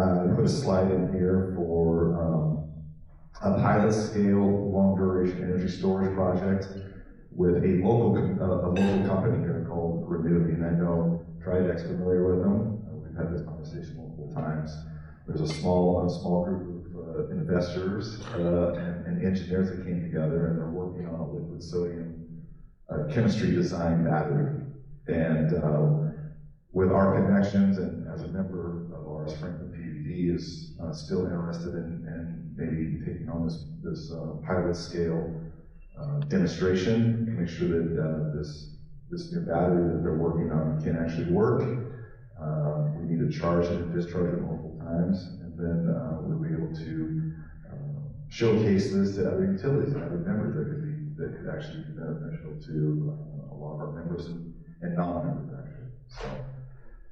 I put a slide in here for a pilot scale long duration energy storage project with a local company here called Renew. And I know Tridec's familiar with them. We've had this conversation multiple times. There's a small group of investors and engineers that came together, and they're working on a liquid sodium chemistry design battery. And with our connections, and as a member of ours, Franklin PUD is still interested in maybe taking on this pilot scale demonstration to make sure that this new battery that they're working on can actually work. We need to charge it and discharge it multiple times, and then we'll be able to showcase this to other utilities and other members that could actually be beneficial to a lot of our members and non-members actually. So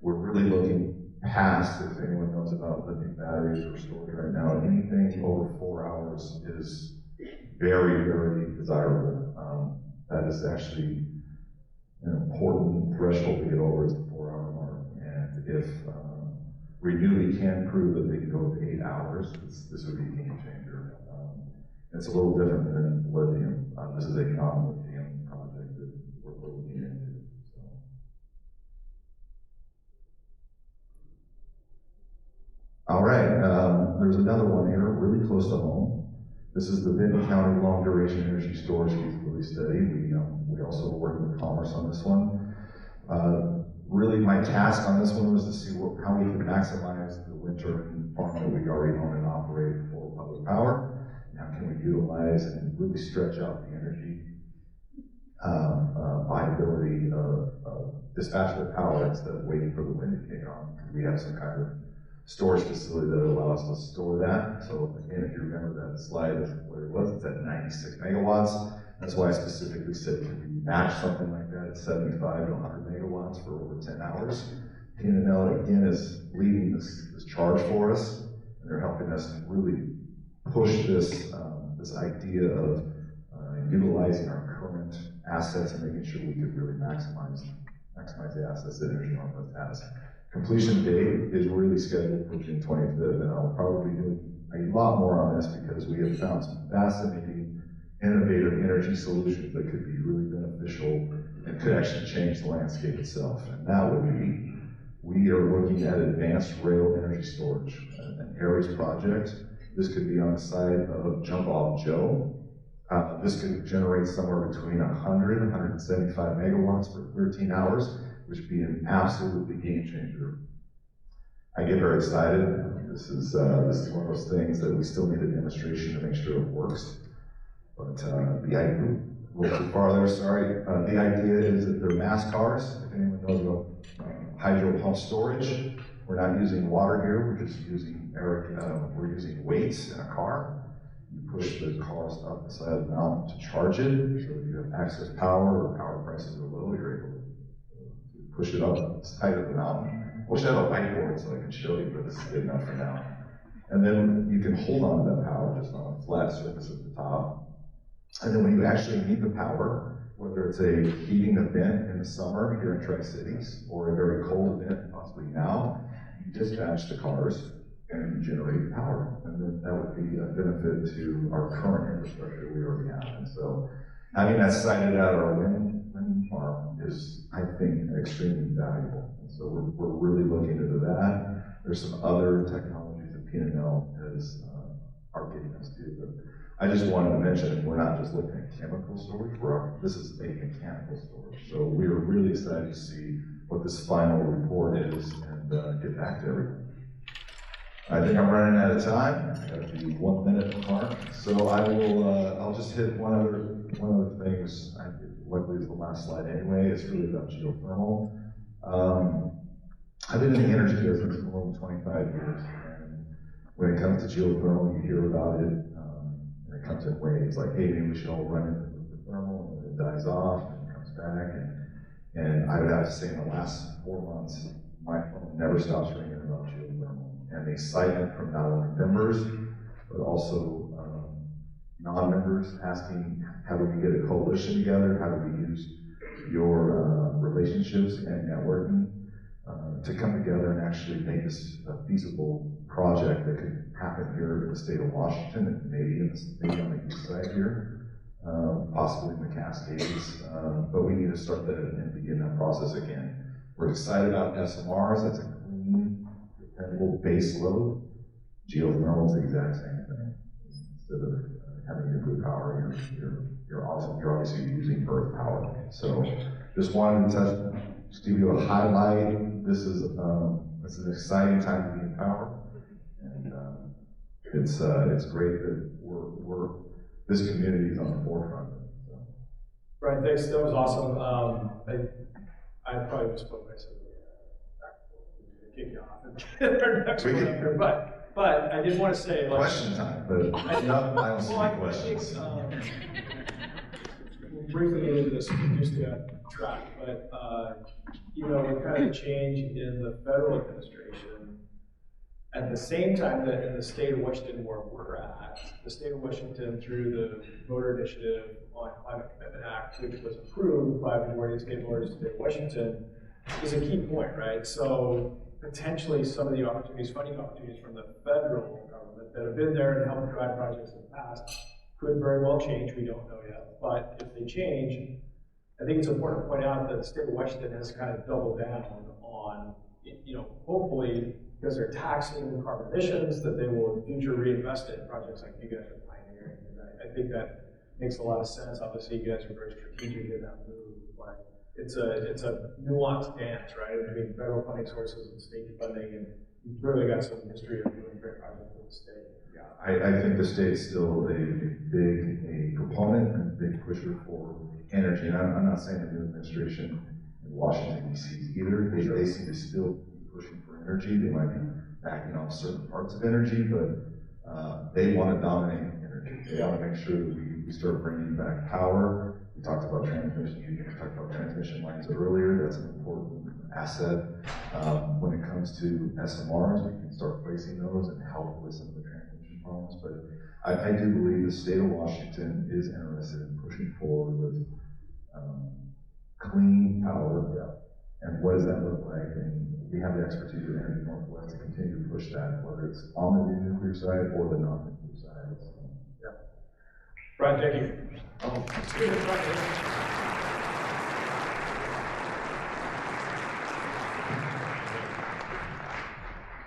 we're really looking past, if anyone knows about lithium batteries for storage right now, anything over 4 hours is very, very desirable. That is actually an important threshold to get over, is the 4 hour mark. And if Renew can prove that they can go to 8 hours, this would be a game changer. It's a little different than lithium. This is a non-lithium project that we're looking into. So. All right, there's another one here, really close to home. This is the Benton County Long Duration Energy Storage Feasibility Study. We also work with Commerce on this one. Really, my task on this one was to see how we can maximize the wind turbine farm that we already own and operate for public power. And how can we utilize and really stretch out the energy viability of dispatchable power instead of waiting for the wind to kick on. We have some kind of storage facility that allows us to store that. So again, if you remember that slide of what it was, it's at 96 megawatts. That's why I specifically said, can we match something like that at 75 to 100 megawatts for over 10 hours? PNNL again is leading this charge for us, and they're helping us really push this idea of utilizing our current assets and making sure we could really maximize the assets that Energy Northwest has. Completion date is really scheduled for June 25th, and I'll probably do a lot more on this because we have found some fascinating, innovative energy solutions that could be really beneficial and could actually change the landscape itself. And that would be, we are looking at advanced rail energy storage, an ARES project. This could be on the side of Jump Off Joe. This could generate somewhere between 100 and 175 megawatts for 13 hours, which would be an absolutely game changer. I get very excited. This is one of those things that we still need a demonstration to make sure it works. But the idea, a little too far there, sorry. The idea is that they're mass cars. If anyone knows about hydro pump storage, we're not using water here. We're just using we're using weights in a car. You push the cars up the side of the mountain to charge it. So if you have access power or power prices are low, you're able to push it up the side of the mountain. I wish I had a whiteboard so I could show you, but this is good enough for now. And then you can hold on to that power just on a flat surface at the top. And then when you actually need the power, whether it's a heating event in the summer here in Tri-Cities or a very cold event, possibly now, you dispatch the cars and generate power. And then that would be a benefit to our current infrastructure we already have. And so having that sited at our wind farm is, I think, extremely valuable. And so we're really looking into that. There's some other technologies that PNNL are getting us to. But I just wanted to mention, we're not just looking at chemical storage, this is a mechanical storage. So we are really excited to see what this final report is and get back to everyone. I think I'm running out of time. I got the 1 minute mark. So I will, I'll just hit one other thing. Luckily it's the last slide anyway. It's really about geothermal. I've been in the energy business for more than 25 years. And when it comes to geothermal, you hear about it, and it comes in waves like, hey, maybe we should all run into the thermal, and then it dies off, and it comes back. And I would have to say in the last 4 months, my phone never stops ringing about geothermal. And the excitement from not only members, but also non-members asking, how do we get a coalition together? How do we use your relationships and networking to come together and actually make this a feasible project that could happen here in the state of Washington and maybe on the east side here, possibly in the Cascades. But we need to start that and begin that process again. We're excited about SMRs. That's a clean, dependable base load. Geothermal is the exact same thing. Instead of having nuclear power, you're obviously using earth power. So just wanted to just give you a highlight. This is an exciting time to be in power, and it's great that this community is on the forefront. So. Right, thanks. That was awesome. I probably misspoke. I said kick you off and get our next one up here, but I did want to say, like, question time, but I don't see any questions. We'll briefly get into this just to track, but with kind of change in the federal administration, at the same time that in the state of Washington where we're at, the state of Washington through the voter initiative on Climate Commitment Act, which was approved by the majority of state voters of the state of Washington, is a key point, right? So potentially some of the funding opportunities from the federal government that have been there and helped drive projects in the past could very well change. We don't know yet. But if they change, I think it's important to point out that the state of Washington has kind of doubled down on, hopefully, because they're taxing carbon emissions, that they will in future reinvest it in projects like you guys are pioneering. And I think that makes a lot of sense. Obviously, you guys are very strategic in that move, but it's a nuanced dance, right, between federal funding sources and state funding, and you've really got some history of doing great projects with the state. Yeah, I think the state's still a big proponent and a big pusher for energy, and I'm not saying the new administration in Washington D.C. either. They seem to still be pushing for energy. They might be backing off certain parts of energy, but they want to dominate energy. They want to make sure that we start bringing back power. We talked about transmission. You talked about transmission lines earlier. That's an important asset. When it comes to SMRs, we can start placing those and help with some of the transmission problems. But I do believe the state of Washington is interested in pushing forward with clean power. And what does that look like? And we have the expertise at Energy Northwest to continue to push that, whether it's on the nuclear side or the non-nuclear side. So, yeah. Brian, thank you. Let's give it a try.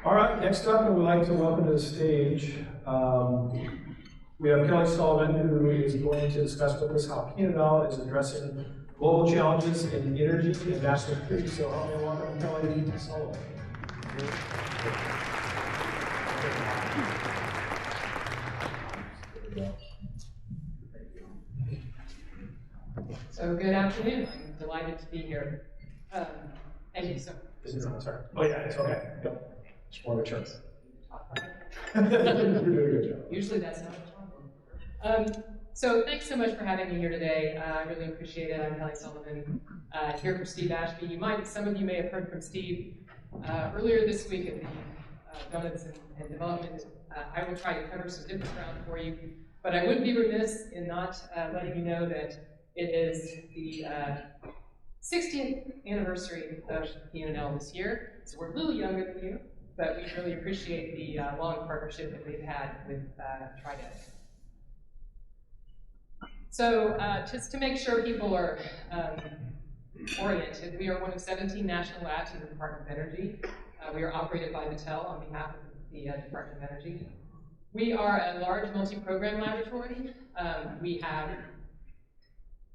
All right, next up, I would like to welcome to the stage, we have Kelly Sullivan, who is going to discuss with us how PNNL is addressing global challenges in energy and national security. So help me welcome Kelly Sullivan. So good afternoon. I'm delighted to be here. Thank you so much. This is on, sorry. Oh yeah, it's okay. Yep. Just want to make sure. Usually that's not a problem. So thanks so much for having me here today. I really appreciate it. I'm Kelly Sullivan, here for Steve Ashby. Some of you may have heard from Steve earlier this week at the Donuts and Development. I will try to cover some different ground for you, but I would be remiss in not letting you know that it is the 60th anniversary of PNNL this year, so we're a little younger than you, but we really appreciate the long partnership that we've had with TriDet. So just to make sure people are oriented, we are one of 17 national labs in the Department of Energy. We are operated by Mattel on behalf of the Department of Energy. We are a large multi-program laboratory. We have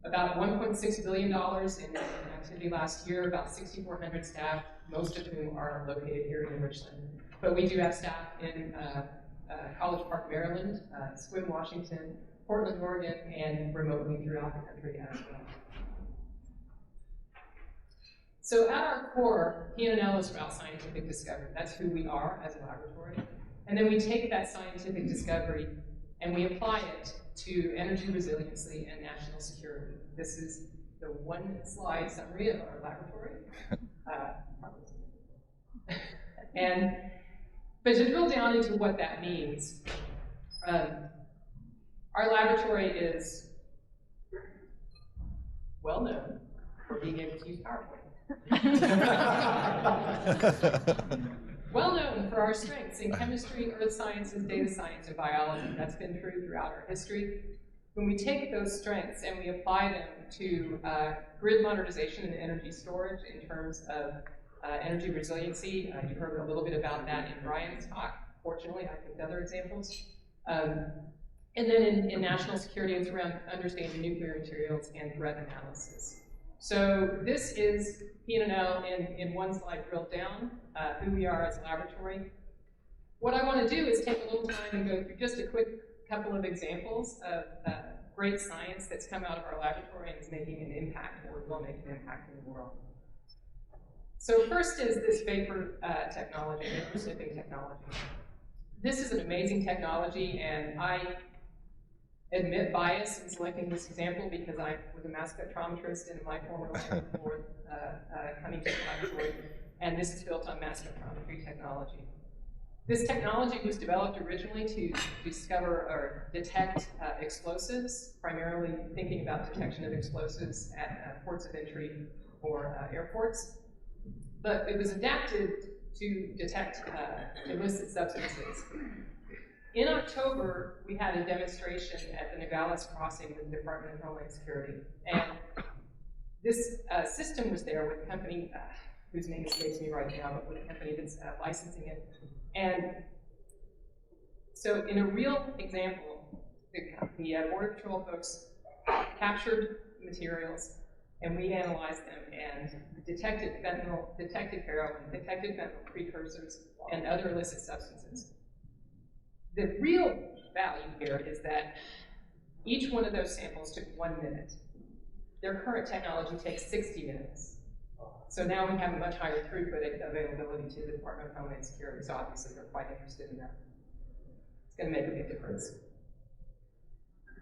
about $1.6 billion in activity last year, about 6,400 staff, most of whom are located here in Richland. But we do have staff in College Park, Maryland, Sequim, Washington, Portland, Oregon, and remotely throughout the country as well. So at our core, PNNL is about scientific discovery. That's who we are as a laboratory. And then we take that scientific discovery and we apply it to energy resiliency and national security. This is the one-slide summary of our laboratory. But to drill down into what that means, our laboratory is well known for being able to use PowerPoint. Well known for our strengths in chemistry, earth sciences, data science, and biology. That's been true throughout our history. When we take those strengths and we apply them to grid modernization and energy storage in terms of energy resiliency, you heard a little bit about that in Brian's talk. Fortunately, I picked other examples. And then in national security, it's around understanding nuclear materials and threat analysis. So this is PNNL in one slide drilled down, who we are as a laboratory. What I want to do is take a little time and go through just a quick couple of examples of great science that's come out of our laboratory and is making an impact, or will make an impact in the world. So first is this vapor technology, vapor sniffing technology. This is an amazing technology, and I admit bias in selecting this example because I was a mass spectrometrist in my former life before Cunnington laboratory, and this is built on mass spectrometry technology. This technology was developed originally to discover or detect explosives, primarily thinking about detection of explosives at ports of entry or airports. But it was adapted to detect illicit substances. In October, we had a demonstration at the Nogales Crossing with the Department of Homeland Security. And this system was there with a company whose name escapes me right now, but with a company that's licensing it. And so in a real example, the Border Patrol folks captured materials, and we analyzed them and detected fentanyl, detected heroin, detected fentanyl precursors, and other illicit substances. The real value here is that each one of those samples took 1 minute. Their current technology takes 60 minutes. So now we have a much higher throughput availability to the Department of Homeland Security, so obviously they're quite interested in that. It's going to make a big difference.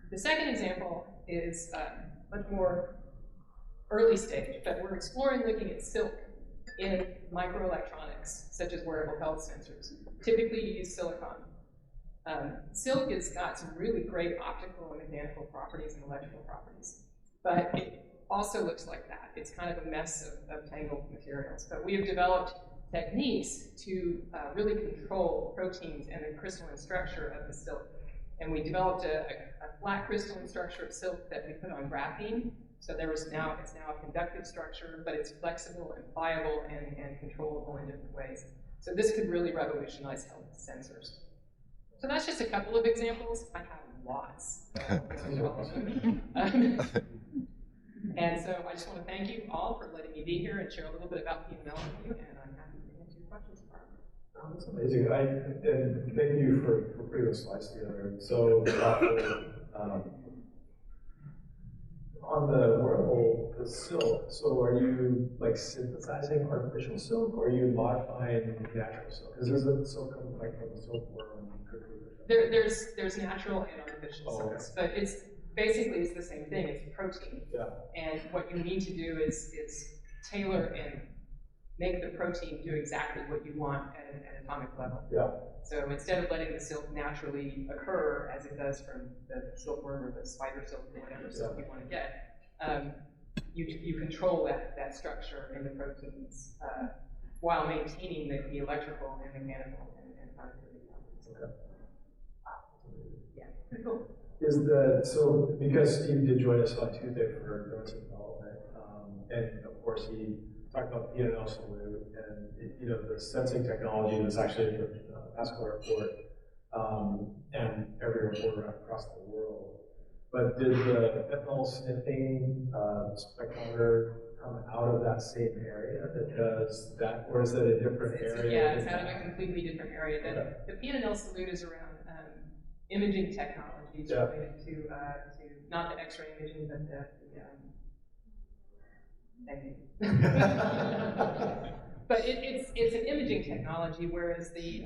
The second example is much more early stage, but we're exploring looking at silk in microelectronics, such as wearable health sensors. Typically you use silicon. Silk has got some really great optical and mechanical properties and electrical properties, but it also looks like that. It's kind of a mess of tangled materials. But we have developed techniques to really control proteins and the crystalline structure of the silk. And we developed a flat crystalline structure of silk that we put on graphene. So it's now a conductive structure, but it's flexible and pliable and controllable in different ways. So this could really revolutionize health sensors. So that's just a couple of examples. I have lots. And so I just want to thank you all for letting me be here and share a little bit about PNNL with you, and I'm happy to answer your questions. Oh, that's amazing. And thank you for putting those slides together. So on the wearable, the silk, so are you like synthesizing artificial silk, or are you modifying natural silk? Because there's a silk coming like from the silkworm. There's natural and artificial silks, but it's the same thing. It's protein. Yeah. And what you need to do is tailor and make the protein do exactly what you want at an atomic level. Yeah. So instead of letting the silk naturally occur as it does from the silkworm or the spider silk or whatever silk you want to get, you control that structure in the proteins while maintaining the electrical and mechanical and connectivity properties. Okay. Yeah, pretty cool. So because Steve did join us on Tuesday for Notes and Development, and of course he talked about the PNNL salute and the sensing technology that's actually in the vascular report and every report across the world. But did the fentanyl sniffing spectrometer come out of that same area that does that, or is that a different area? Yeah, it's out of a completely different area. The PNNL salute is around imaging technologies related to not the X-ray imaging, but the but it's an imaging technology, whereas the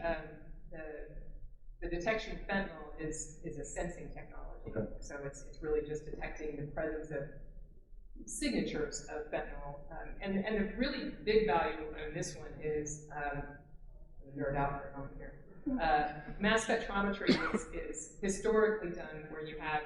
detection of fentanyl is a sensing technology. Okay. So it's really just detecting the presence of signatures of fentanyl. And the really big value on this one is, nerd out for a moment here. Mass spectrometry is historically done where you have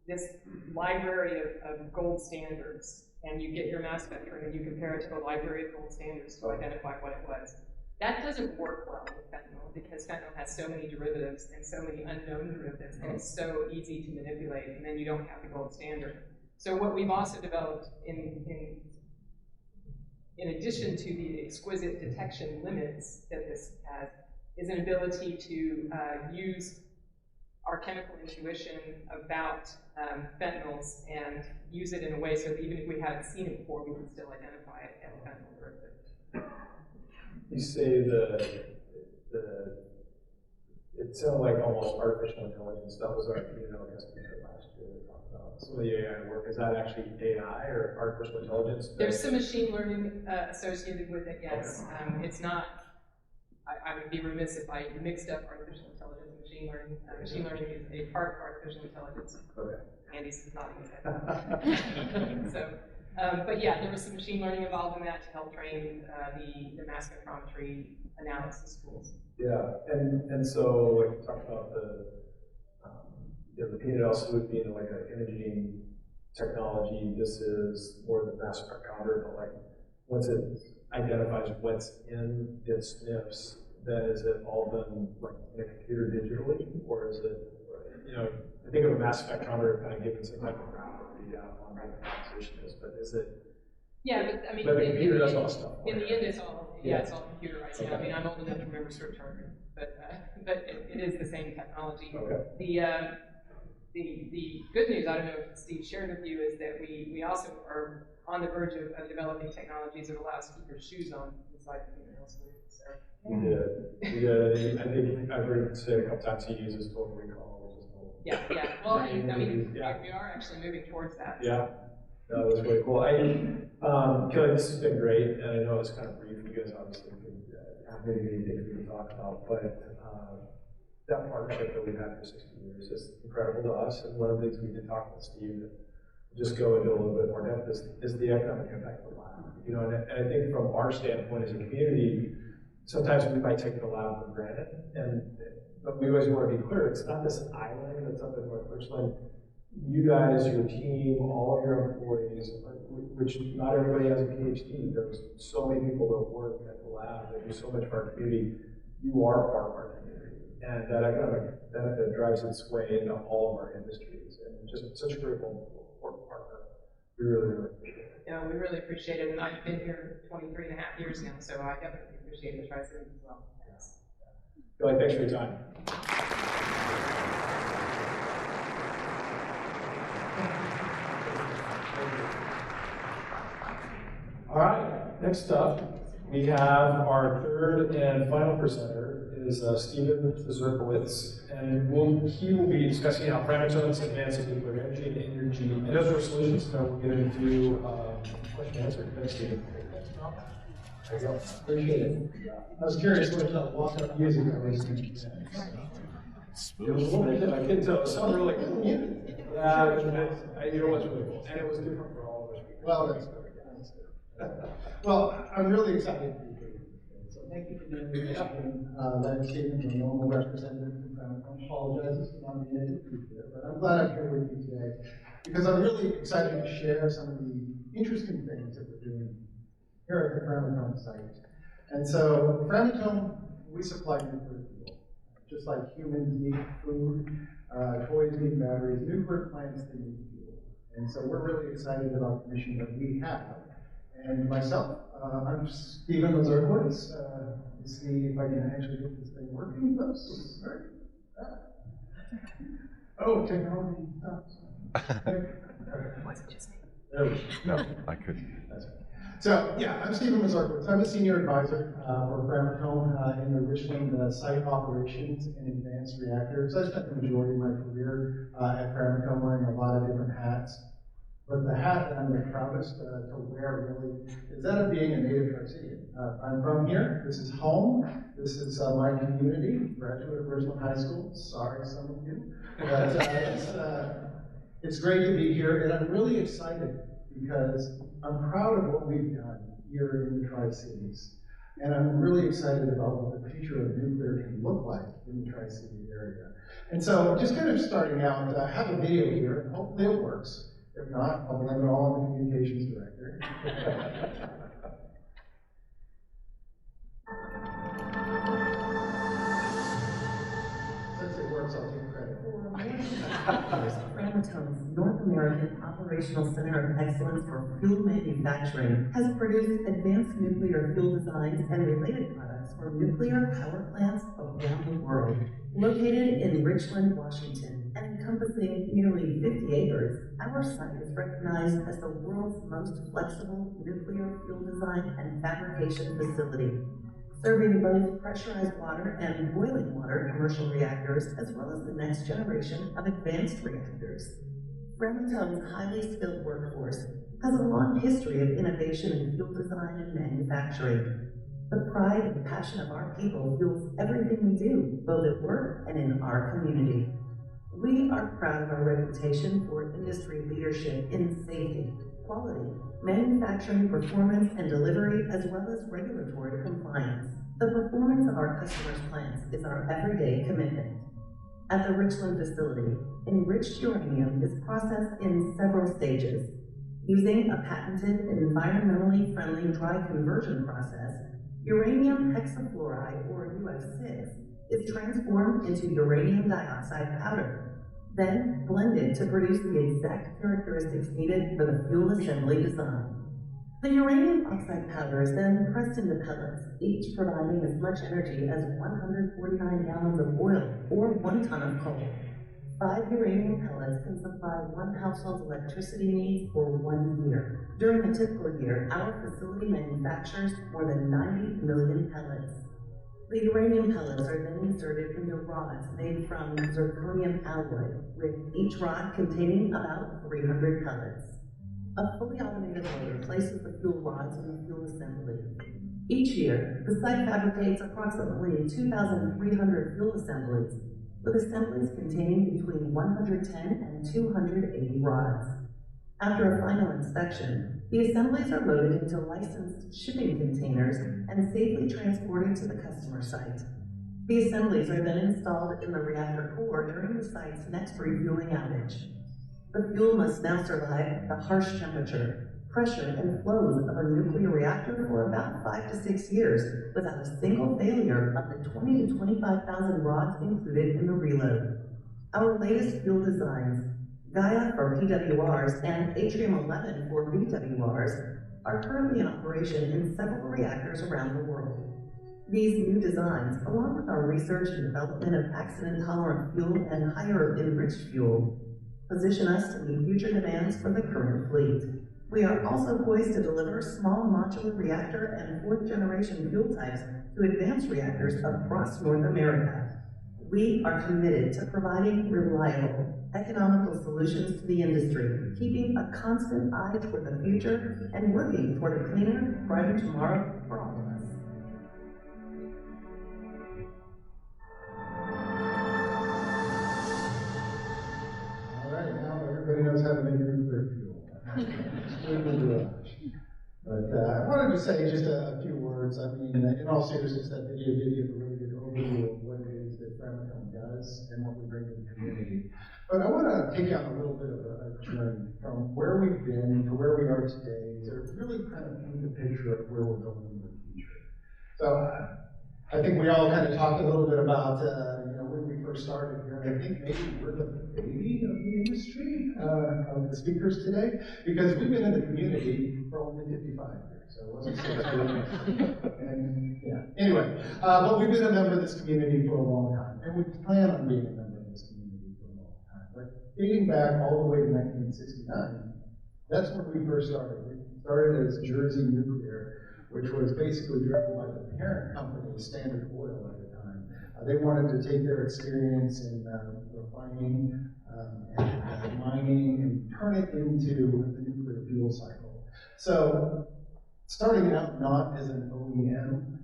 this library of gold standards, and you get your mass spectrum and you compare it to the library of gold standards to identify what it was. That doesn't work well with fentanyl because fentanyl has so many derivatives and so many unknown derivatives, and it's so easy to manipulate, and then you don't have the gold standard. So what we've also developed in addition to the exquisite detection limits that this has, is an ability to use our chemical intuition about fentanyls and use it in a way so that even if we hadn't seen it before, we can still identify it as a fentanyl derivative. You say it sounded like almost artificial intelligence. That was our keynote yesterday last year. We talked about some of the AI work. Is that actually AI or artificial intelligence? There's some machine learning associated with it, yes. Okay. It's not, I would be remiss if I mixed up artificial intelligence and machine learning. Machine learning is a part of artificial intelligence. Okay. Andy's nodding his head. So, but yeah, there was some machine learning involved in that to help train the mass spectrometry analysis tools. Yeah, and so like you talked about the PNNL salute being like an imaging technology. This is more the mass spectrometer, but like once it identifies what's in its SNPs, then is it all done like in a computer digitally, or is it, I think of a mass spectrometer kind of giving some type of graph readout on what the composition is, but is it? Yeah, but I mean, but the computer does all stuff. In the end, it's all it's all computerized. Okay. I mean, I'm old enough to remember script charting, but it is the same technology. Okay. The good news, I don't know if Steve shared with you, is that we also are on the verge of developing technologies that allow us to keep your shoes on inside the PNNL salute. So. We did. I think I've heard say a couple times he uses total recall, which is cool. Yeah. Well, I mean, we are actually moving towards that. Yeah. No, that's really cool. Kelly, this has been great, and I know it's kind of brief. You guys obviously can have many things we can talk about, but that partnership that we've had for 60 years is incredible to us. And one of the things we did talk with Steve, that just go into a little bit more depth, is the economic impact of the lab. You know, and I think from our standpoint as a community, sometimes we might take the lab for granted, but we always want to be clear, it's not this island that's up in North Richland. You guys, your team, all of your employees, which not everybody has a PhD. There's so many people that work at the lab that do so much for our community. You are part of our community. And that economic benefit drives its way into all of our industries. And just such a critical, important partner. We really appreciate it. Yeah, we really appreciate it. And I've been here 23 and a half years now, so I definitely appreciate the Tri-Cities as well. Yes. Kelly, thanks for your time. All right, next up, we have our third and final presenter is Stephen Zerkowitz, and he will be discussing how Framaton's advancing nuclear energy and energy industrial solutions. And we'll get into question and answer. Thanks, Stephen. There you go. Appreciate it. I was curious what the walk-up music I was doing. It was a little bit, I couldn't tell. It sounded really cool. You know what's really cool. And it was different for all of us. Well, that's good. Well, I'm really excited to be here. So thank you for the invitation. Larry Stevens, the normal representative from Cunnington, apologizes for not being able to be here, but I'm glad I'm here with you today because I'm really excited to share some of the interesting things that we're doing here at the Framatome site. And so, Framatome, we supply nuclear fuel. Just like humans need food, toys need batteries, nuclear plants need fuel. And so we're really excited about the mission that we have. And myself, I'm Stephen Zerkowitz. Let's see if I can actually get this thing working. Oops, sorry. Oh, technology stops. Was it just me? No, I couldn't. That's right. So, yeah, I'm Stephen Zerkowitz. I'm a senior advisor for Framatome in the Richland site operations and advanced reactors. I spent the majority of my career at Framatome wearing a lot of different hats. But the hat that I'm the proudest to wear really is that of being a native Tri-Citian. I'm from here. This is home. This is my community, graduate of Richland High School. Sorry, some of you. But it's great to be here, and I'm really excited because I'm proud of what we've done here in the Tri-Cities. And I'm really excited about what the future of nuclear can look like in the Tri-City area. And so just kind of starting out, I have a video here, and hopefully it works. If not, I'll blame it all on the communications director. Since it works, I'll take credit. Framatome's North American Operational Center of Excellence for Fuel Manufacturing has produced advanced nuclear fuel designs and related products for nuclear power plants around the world. Located in Richland, Washington, and encompassing nearly 50 acres, our site is recognized as the world's most flexible nuclear fuel design and fabrication facility, serving both pressurized water and boiling water commercial reactors, as well as the next generation of advanced reactors. Framatome's highly skilled workforce has a long history of innovation in fuel design and manufacturing. The pride and passion of our people fuels everything we do, both at work and in our community. We are proud of our reputation for industry leadership in safety, quality, manufacturing performance and delivery, as well as regulatory compliance. The performance of our customers' plants is our everyday commitment. At the Richland facility, enriched uranium is processed in several stages. Using a patented environmentally friendly dry conversion process, uranium hexafluoride, or UF6, is transformed into uranium dioxide powder, then blended to produce the exact characteristics needed for the fuel assembly design. The uranium oxide powder is then pressed into pellets, each providing as much energy as 149 gallons of oil or 1 ton of coal. 5 uranium pellets can supply one household's electricity needs for 1 year. During a typical year, our facility manufactures more than 90 million pellets. The uranium pellets are then inserted into rods made from zirconium alloy, with each rod containing about 300 pellets. A fully automated loader places the fuel rods in the fuel assembly. Each year, the site fabricates approximately 2,300 fuel assemblies, with assemblies containing between 110 and 280 rods. After a final inspection, the assemblies are loaded into licensed shipping containers and safely transported to the customer site. The assemblies are then installed in the reactor core during the site's next refueling outage. The fuel must now survive the harsh temperature, pressure, and flows of a nuclear reactor for about 5 to 6 years without a single failure of the 20 to 25,000 rods included in the reload. Our latest fuel designs, Gaia for PWRs and Atrium 11 for VWRs, are currently in operation in several reactors around the world. These new designs, along with our research and development of accident-tolerant fuel and higher enriched fuel, position us to meet future demands for the current fleet. We are also poised to deliver small modular reactor and fourth-generation fuel types to advanced reactors across North America. We are committed to providing reliable, economical solutions to the industry, keeping a constant eye toward the future and working toward a cleaner, brighter tomorrow for all of us. All right, now everybody knows how to make nuclear fuel. But I wanted to say just a few words. I mean, in all seriousness, that video gave you a really good overview of what it is that Propelling does and what we bring to the community. But I want to take you on a little bit of a journey from where we've been to where we are today to really kind of paint the picture of where we're going in the future. So I think we all kind of talked a little bit about when we first started here. I think maybe we're the baby of the industry, of the speakers today, because we've been in the community for only 55 years. So it wasn't so and yeah. Anyway, but we've been a member of this community for a long time, and we plan on being a member of this community for a long time. But dating back all the way to 1969, that's when we first started. We started as Jersey Nuclear, which was basically driven by the parent company, Standard Oil at the time. They wanted to take their experience in refining and mining and turn it into the nuclear fuel cycle. So, starting out not as an OEM,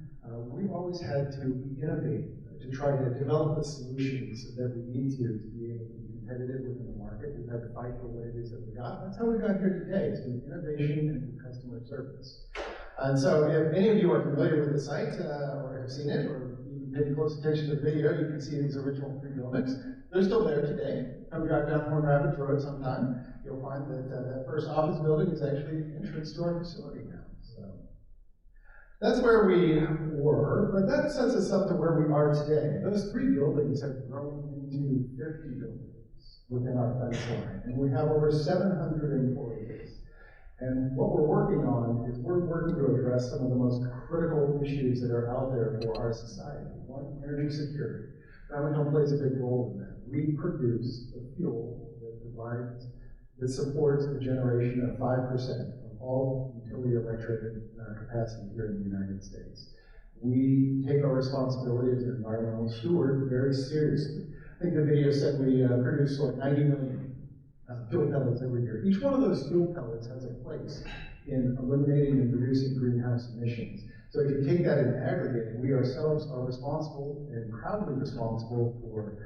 we've always had to innovate, to try to develop the solutions that we need to be able to be competitive within the market. We've had to fight for what it is that we got. That's how we got here today, through innovation and through customer service. And so if any of you are familiar with the site or have seen it, or even paid close attention to the video, you can see these original 3 buildings. They're still there today. Come drive down Horn Rapids Road sometime. You'll find that that first office building is actually the entrance to our facility now. So that's where we were, but that sets us up to where we are today. Those 3 buildings have grown into 50 buildings within our fence line, and we have over 700 employees. And what we're working on is we're working to address some of the most critical issues that are out there for our society. One, energy security. Cunnington plays a big role in that. We produce the fuel that supports the generation of 5% of all utility electric capacity here in the United States. We take our responsibility as an environmental steward very seriously. I think the video said we produce like 90 million fuel pellets every year. Each one of those fuel pellets has a place in eliminating and reducing greenhouse emissions. So if you take that in aggregate, we ourselves are responsible and proudly responsible for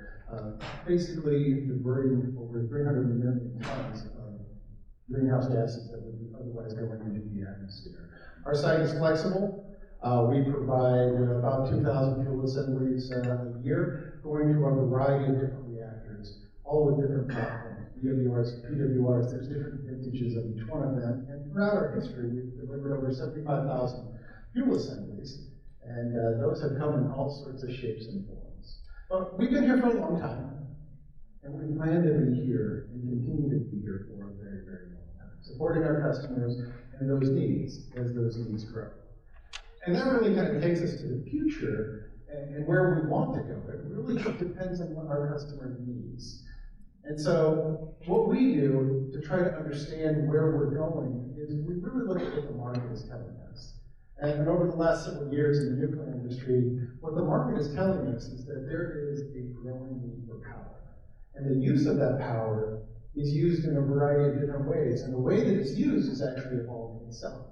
basically diverting over 300 million tons of greenhouse gases that would be otherwise going into the atmosphere. Our site is flexible. We provide about 2,000 fuel assemblies a year, going to a variety of different reactors, all with different platforms. VWRs, PWRs, there's different vintages of each one of them. And throughout our history, we've delivered over 75,000 fuel assemblies. And those have come in all sorts of shapes and forms. But we've been here for a long time. And we plan to be here and continue to be here for a very, very long time, supporting our customers and those needs as those needs grow. And that really kind of takes us to the future and where we want to go. It really depends on what our customer needs. And so what we do to try to understand where we're going is we really look at what the market is telling us. And over the last several years in the nuclear industry, what the market is telling us is that there is a growing need for power. And the use of that power is used in a variety of different ways, and the way that it's used is actually evolving itself.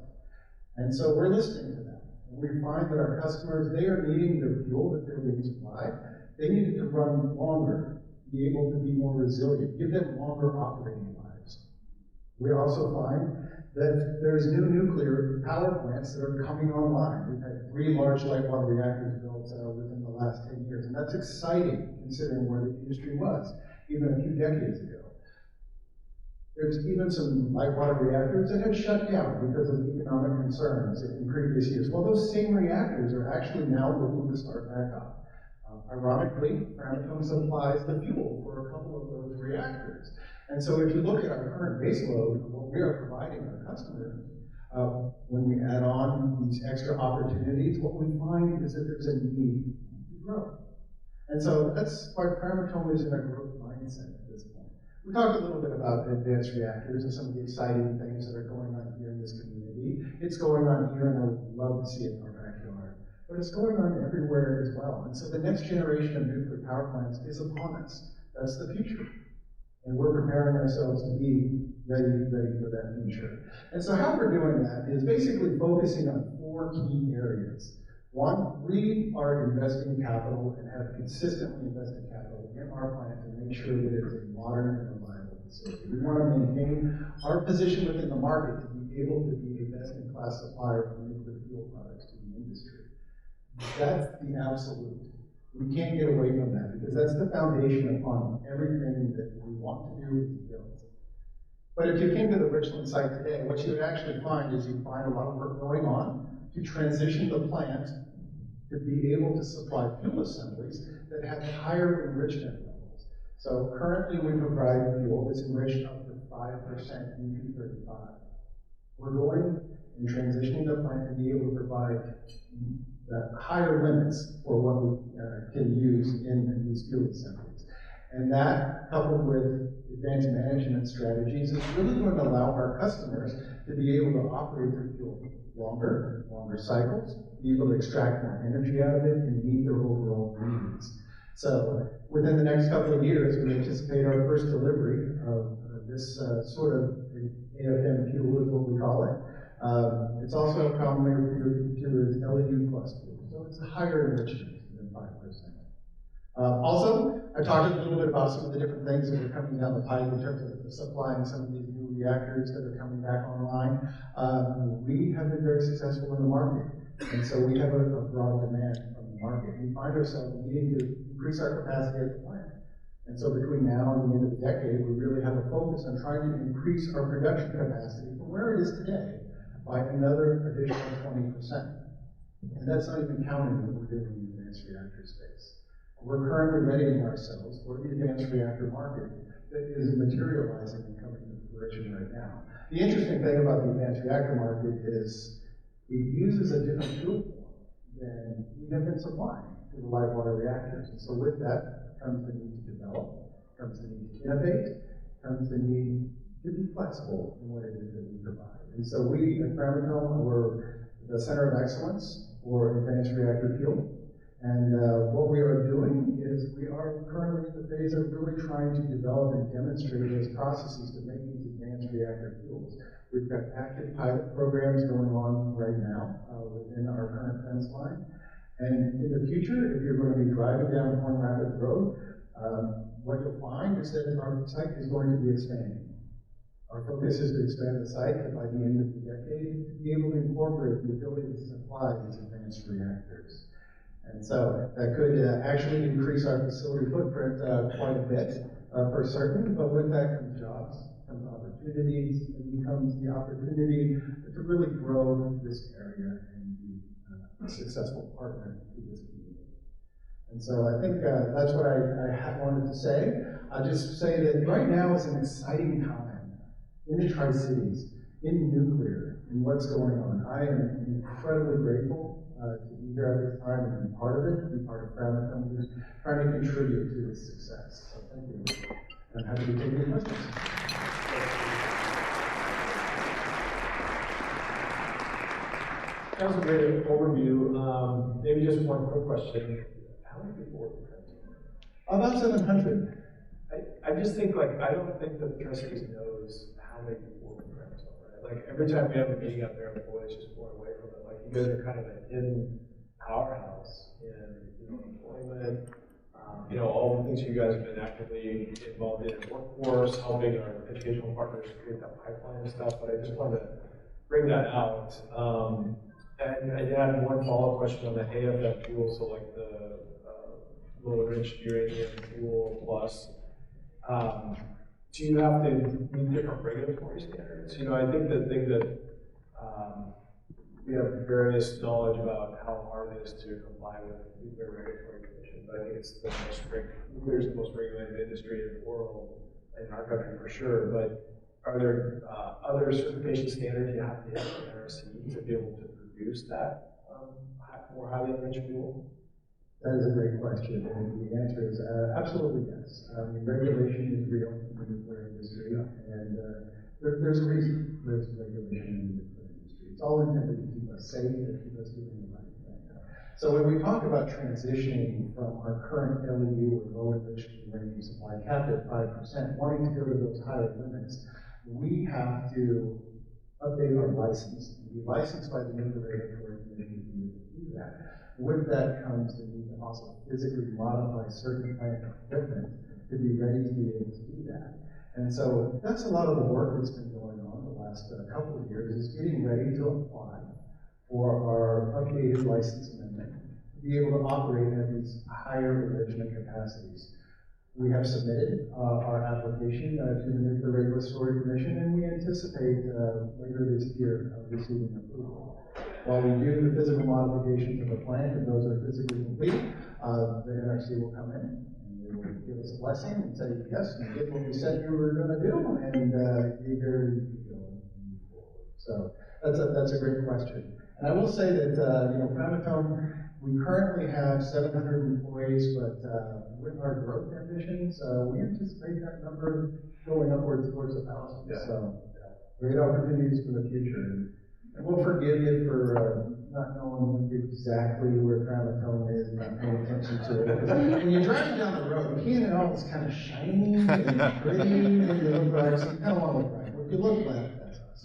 And so we're listening to them. And we find that our customers, they are needing their fuel that they're being supplied. They need it to run longer, be able to be more resilient, give them longer operating lives. We also find that there's new nuclear power plants that are coming online. We've had 3 large light water reactors built within the last 10 years, and that's exciting considering where the industry was even a few decades ago. There's even some light water reactors that had shut down because of economic concerns in previous years. Well, those same reactors are actually now looking to start back up. Ironically, Framatome supplies the fuel for a couple of those reactors. And so if you look at our current baseload, what we are providing our customers, when we add on these extra opportunities, what we find is that there's a need to grow. And so that's why Framatome is in a growth mindset at this point. We talked a little bit about advanced reactors and some of the exciting things that are going on here in this community. It's going on here, and I would love to see it in our backyard. But it's going on everywhere as well. And so the next generation of nuclear power plants is upon us. That's the future. And we're preparing ourselves to be ready for that future. And so how we're doing that is basically focusing on 4 key areas. 1, we are investing capital and have consistently invested capital in our plant to make sure that it is a modern and reliable facility. We want to maintain our position within the market to be able to be a best-in-class supplier of nuclear fuel products to the industry. That's the absolute. We can't get away from that because that's the foundation upon everything that we want to do is build. But if you came to the Richland site today, what you would actually find is you find a lot of work going on to transition the plant to be able to supply fuel assemblies that have higher enrichment levels. So currently we provide fuel that's enriched up to 5% U-235. We're going and transitioning the plant to be able to provide higher limits for what we can use in these fuel assemblies. And that, coupled with advanced management strategies, is really going to allow our customers to be able to operate their fuel longer cycles, be able to extract more energy out of it, and meet their overall needs. So within the next couple of years, we anticipate our first delivery of this sort of AFM fuel is what we call it. It's also commonly referred to as LEU plus fuel, so it's a higher enrichment than 5%. Also, I talked a little bit about some of the different things that are coming down the pipe in terms of supplying some of these new reactors that are coming back online. We have been very successful in the market, and so we have a broad demand from the market. We find ourselves needing to increase our capacity at the plant. And so between now and the end of the decade, we really have a focus on trying to increase our production capacity from where it is today by another additional 20%. And that's not even counting what we're doing in the advanced reactor space. We're currently readying ourselves for the advanced reactor market that is materializing and coming to fruition right now. The interesting thing about the advanced reactor market is it uses a different fuel form than we have been supplying to the light water reactors. And so with that comes the need to develop, comes the need to innovate, comes the need to be flexible in what it is that we provide. And so we at Framatome, we're the Center of Excellence for Advanced Reactor Fuel. And what we are doing is we are currently in the phase of really trying to develop and demonstrate those processes to make these advanced reactor fuels. We've got active pilot programs going on right now within our current fence line. And in the future, if you're going to be driving down Horn Rapids Road, what you'll find is that our site is going to be expanding. Our focus is to expand the site and by the end of the decade to be able to incorporate the ability to supply these advanced reactors. And so that could actually increase our facility footprint quite a bit for certain, but with that comes jobs, comes opportunities, and becomes the opportunity to really grow this area and be a successful partner to this community. And so I think that's what I wanted to say. I'll just say that right now is an exciting time in the Tri-Cities, in nuclear, and what's going on. I am incredibly grateful to be here at this time and be part of it, to be part of Framatome, who's trying to contribute to its success. So thank you. I'm happy to take any questions. That was a great overview. Maybe just one quick question. How many people work at Framatome? About 700. I just think, like, I don't think that the trustees knows how many people work in Bremerton, right? Like, every time we have a meeting out there, employees just blown away from it. Like, you guys are kind of a hidden powerhouse in, employment, all the things you guys have been actively involved in workforce, helping our educational partners create that pipeline and stuff, but I just wanted to bring that out. And I had one follow-up question on the AFF fuel, so like the low enriched uranium fuel plus. Do you have to meet different regulatory standards? I think the thing that we have various knowledge about how hard it is to comply with the Nuclear Regulatory Commission, but I think it's the most nuclear is the most regulated industry in the world, in our country for sure. But are there other certification standards you have to hit from NRC to be able to produce that more highly enriched fuel? That is a great question, and the answer is absolutely yes. Regulation is real in the nuclear industry, and there's a reason there's regulation in the nuclear industry. It's all intended to keep us safe and keep us doing the right thing. So when we talk about transitioning from our current LEU or low enriched uranium supply capped at 5%, wanting to go to those higher limits, we have to update our license and be licensed by the Nuclear Regulatory Commission to be able to do that. With that comes the need to also physically modify certain plant equipment to be ready to be able to do that. And so that's a lot of the work that's been going on the last couple of years, is getting ready to apply for our updated license amendment to be able to operate at these higher enrichment capacities. We have submitted our application to the Nuclear Regulatory Commission, and we anticipate later this year receiving approval. While we do the physical modifications of the plant, and those are physically complete, the NRC will come in and they will give us a blessing and say, yes, you did what we said you were going to do, and you're here to go and move forward. So that's a great question. And I will say that, Framatome, we currently have 700 employees, but with our growth ambitions, we anticipate that number going upwards towards 1,000. Yeah. So great opportunities for the future. And we'll forgive you for not knowing exactly where Framatome is and not paying attention to it. Because when you're driving down the road, PNNL is kind of shiny and pretty, and you look right, so you kind of want to look right. If you look left, that's us.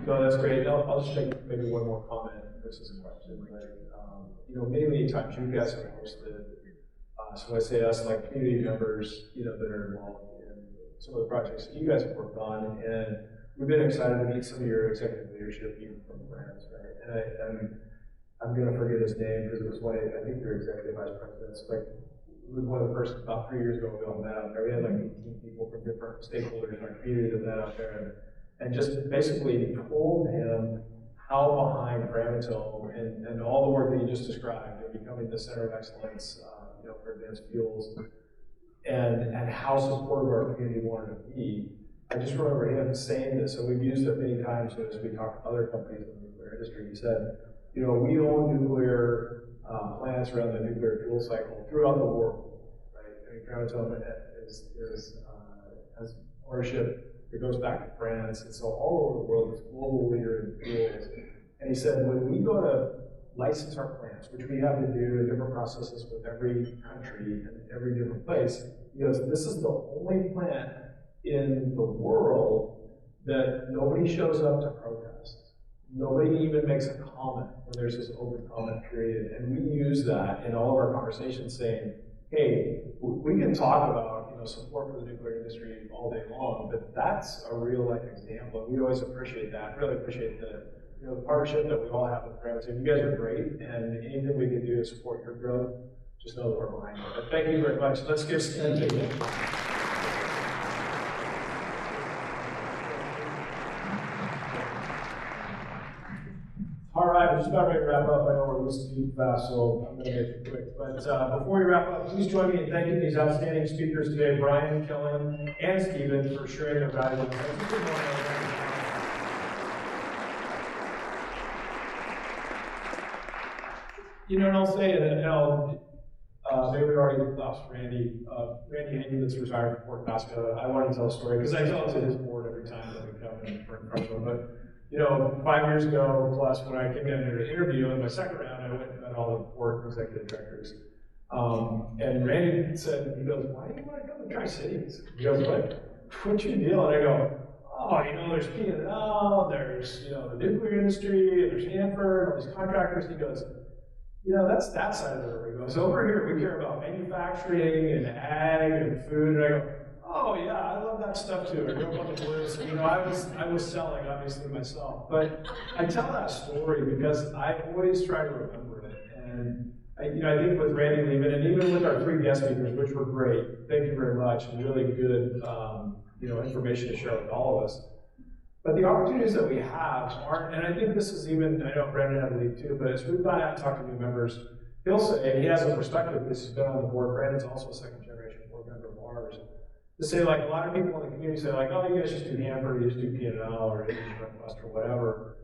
No, that's great. I'll just make maybe one more comment versus a question. Like, many times you guys have hosted, so I say us, like community members, that are involved in some of the projects that you guys have worked on, and we've been excited to meet some of your executive leadership, even from France, right? And I'm going to forget his name because it was one of, I think your executive vice presidents, like, it was one of the first, about 3 years ago, we all met out there. We had like 18 people from different stakeholders in our community that met out there and just basically told him how behind Framatome and all the work that you just described in becoming the center of excellence, for advanced fuels, and how supportive our community wanted to be. I just remember him saying this, and we've used it many times as we talk to other companies in the nuclear industry. He said, we own nuclear plants around the nuclear fuel cycle throughout the world, right? I mean, Cunnington has ownership that goes back to France, and so all over the world, this global leader in fuels. And he said, when we go to license our plants, which we have to do in different processes with every country and every different place, he goes, this is the only plant in the world that nobody shows up to protest. Nobody even makes a comment when there's this open comment period. And we use that in all of our conversations saying, hey, we can talk about support for the nuclear industry all day long, but that's a real life example. And we always appreciate that. Really appreciate the partnership that we all have with Framatome. You guys are great, and anything we can do to support your growth, just know that we're behind you. But thank you very much. Let's give Steve a hand. All right, we're just about ready to wrap up. I know we're listening fast, so I'm going to make it quick. But before we wrap up, please join me in thanking these outstanding speakers today, Brian, Kellen, and Stephen, for sharing their valuable insights. And I'll say, maybe we already lost Randy. Randy Haney, that's retired from Fort Pasco. I want to tell a story because I tell it to his board every time that we come in for a But 5 years ago plus, when I came in there to interview in my second round, I went and met all the board executive directors. And Randy said, he goes, why do you want to go to Tri-Cities? He goes, what's your deal? And I go, oh, there's PNNL, there's, the nuclear industry, there's Hanford, all these contractors. He goes, that's that side of the river. He goes, over here, we care about manufacturing and ag and food. And I go, oh yeah, I love that stuff too. I grew up on the blues. I was selling, obviously, myself. But I tell that story because I always try to remember it. And I think with Randy leaving, and even with our 3 guest speakers, which were great, thank you very much, and really good, information to share with all of us. But the opportunities that we have aren't, and I think this is even, I know Brandon had to leave too, but as we've gone out and talked to new members, he'll say, and he has a perspective because he's been on the board, Brandon's also a second-generation board member of ours, to say, like, a lot of people in the community say, like, oh, you guys just do Hanford, you just do PNNL, or Energy Northwest, or whatever.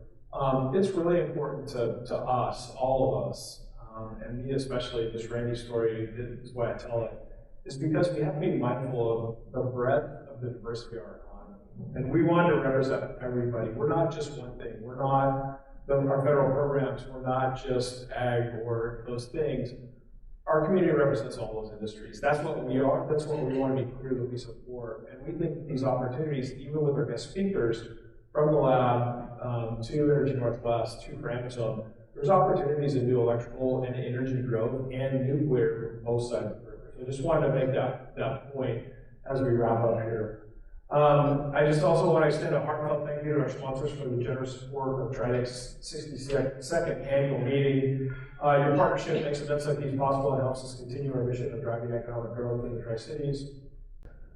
It's really important to us, all of us, and me especially, this Randy story is why I tell it, is because we have to be mindful of the breadth of the diversity of our economy. And we want to represent everybody. We're not just one thing. We're not, our federal programs, we're not just ag or those things. Our community represents all those industries. That's what we are. That's what we want to be clear that we support. And we think these opportunities, even with our guest speakers, from the lab to Energy Northwest to Cunnington, there's opportunities in new electrical and energy growth and nuclear from both sides of the river. So I just wanted to make that point as we wrap up here. I just also want to extend a heartfelt thank you to our sponsors for the generous support of TRIDEC's 62nd annual meeting. Your partnership makes events like these possible and helps us continue our mission of driving economic growth in the Tri-Cities.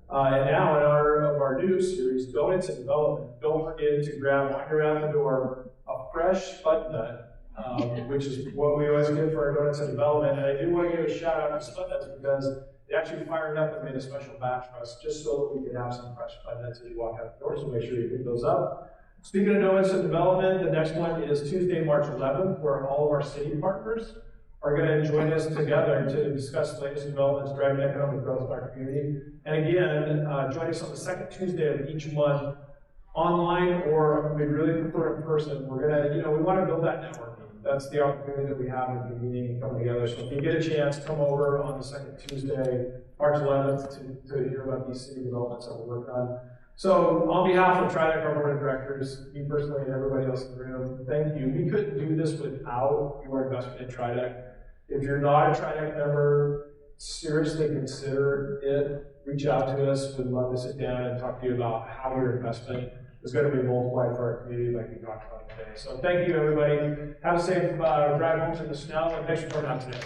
And now in honor of our new series, Donuts and Development, don't forget to grab on your way out the door a fresh Spud Nut, which is what we always give for our Donuts and Development. And I do want to give a shout out to Spud Nuts because they actually fired up and made a special batch for us just so that we could have some fresh Spud Nuts as you walk out the door, so make sure you pick those up. Speaking of Donuts and Development, the next one is Tuesday, March 11th, where all of our city partners are going to join us together to discuss the latest developments driving economic growth in our community. And again, join us on the second Tuesday of each month, online, or we really prefer in person. We're going to, we want to build that networking. That's the opportunity that we have in the meeting and coming together. So if you get a chance, come over on the second Tuesday, March 11th, to hear about these city developments that we're working on. So on behalf of TRIDEC, our board of directors, me personally and everybody else in the room, thank you. We couldn't do this without your investment in TRIDEC. If you're not a TRIDEC member, seriously consider it. Reach out to us. We'd love to sit down and talk to you about how your investment is going to be multiplied for our community like we talked about today. So thank you, everybody. Have a safe drive home through the snow, and thanks for coming out today.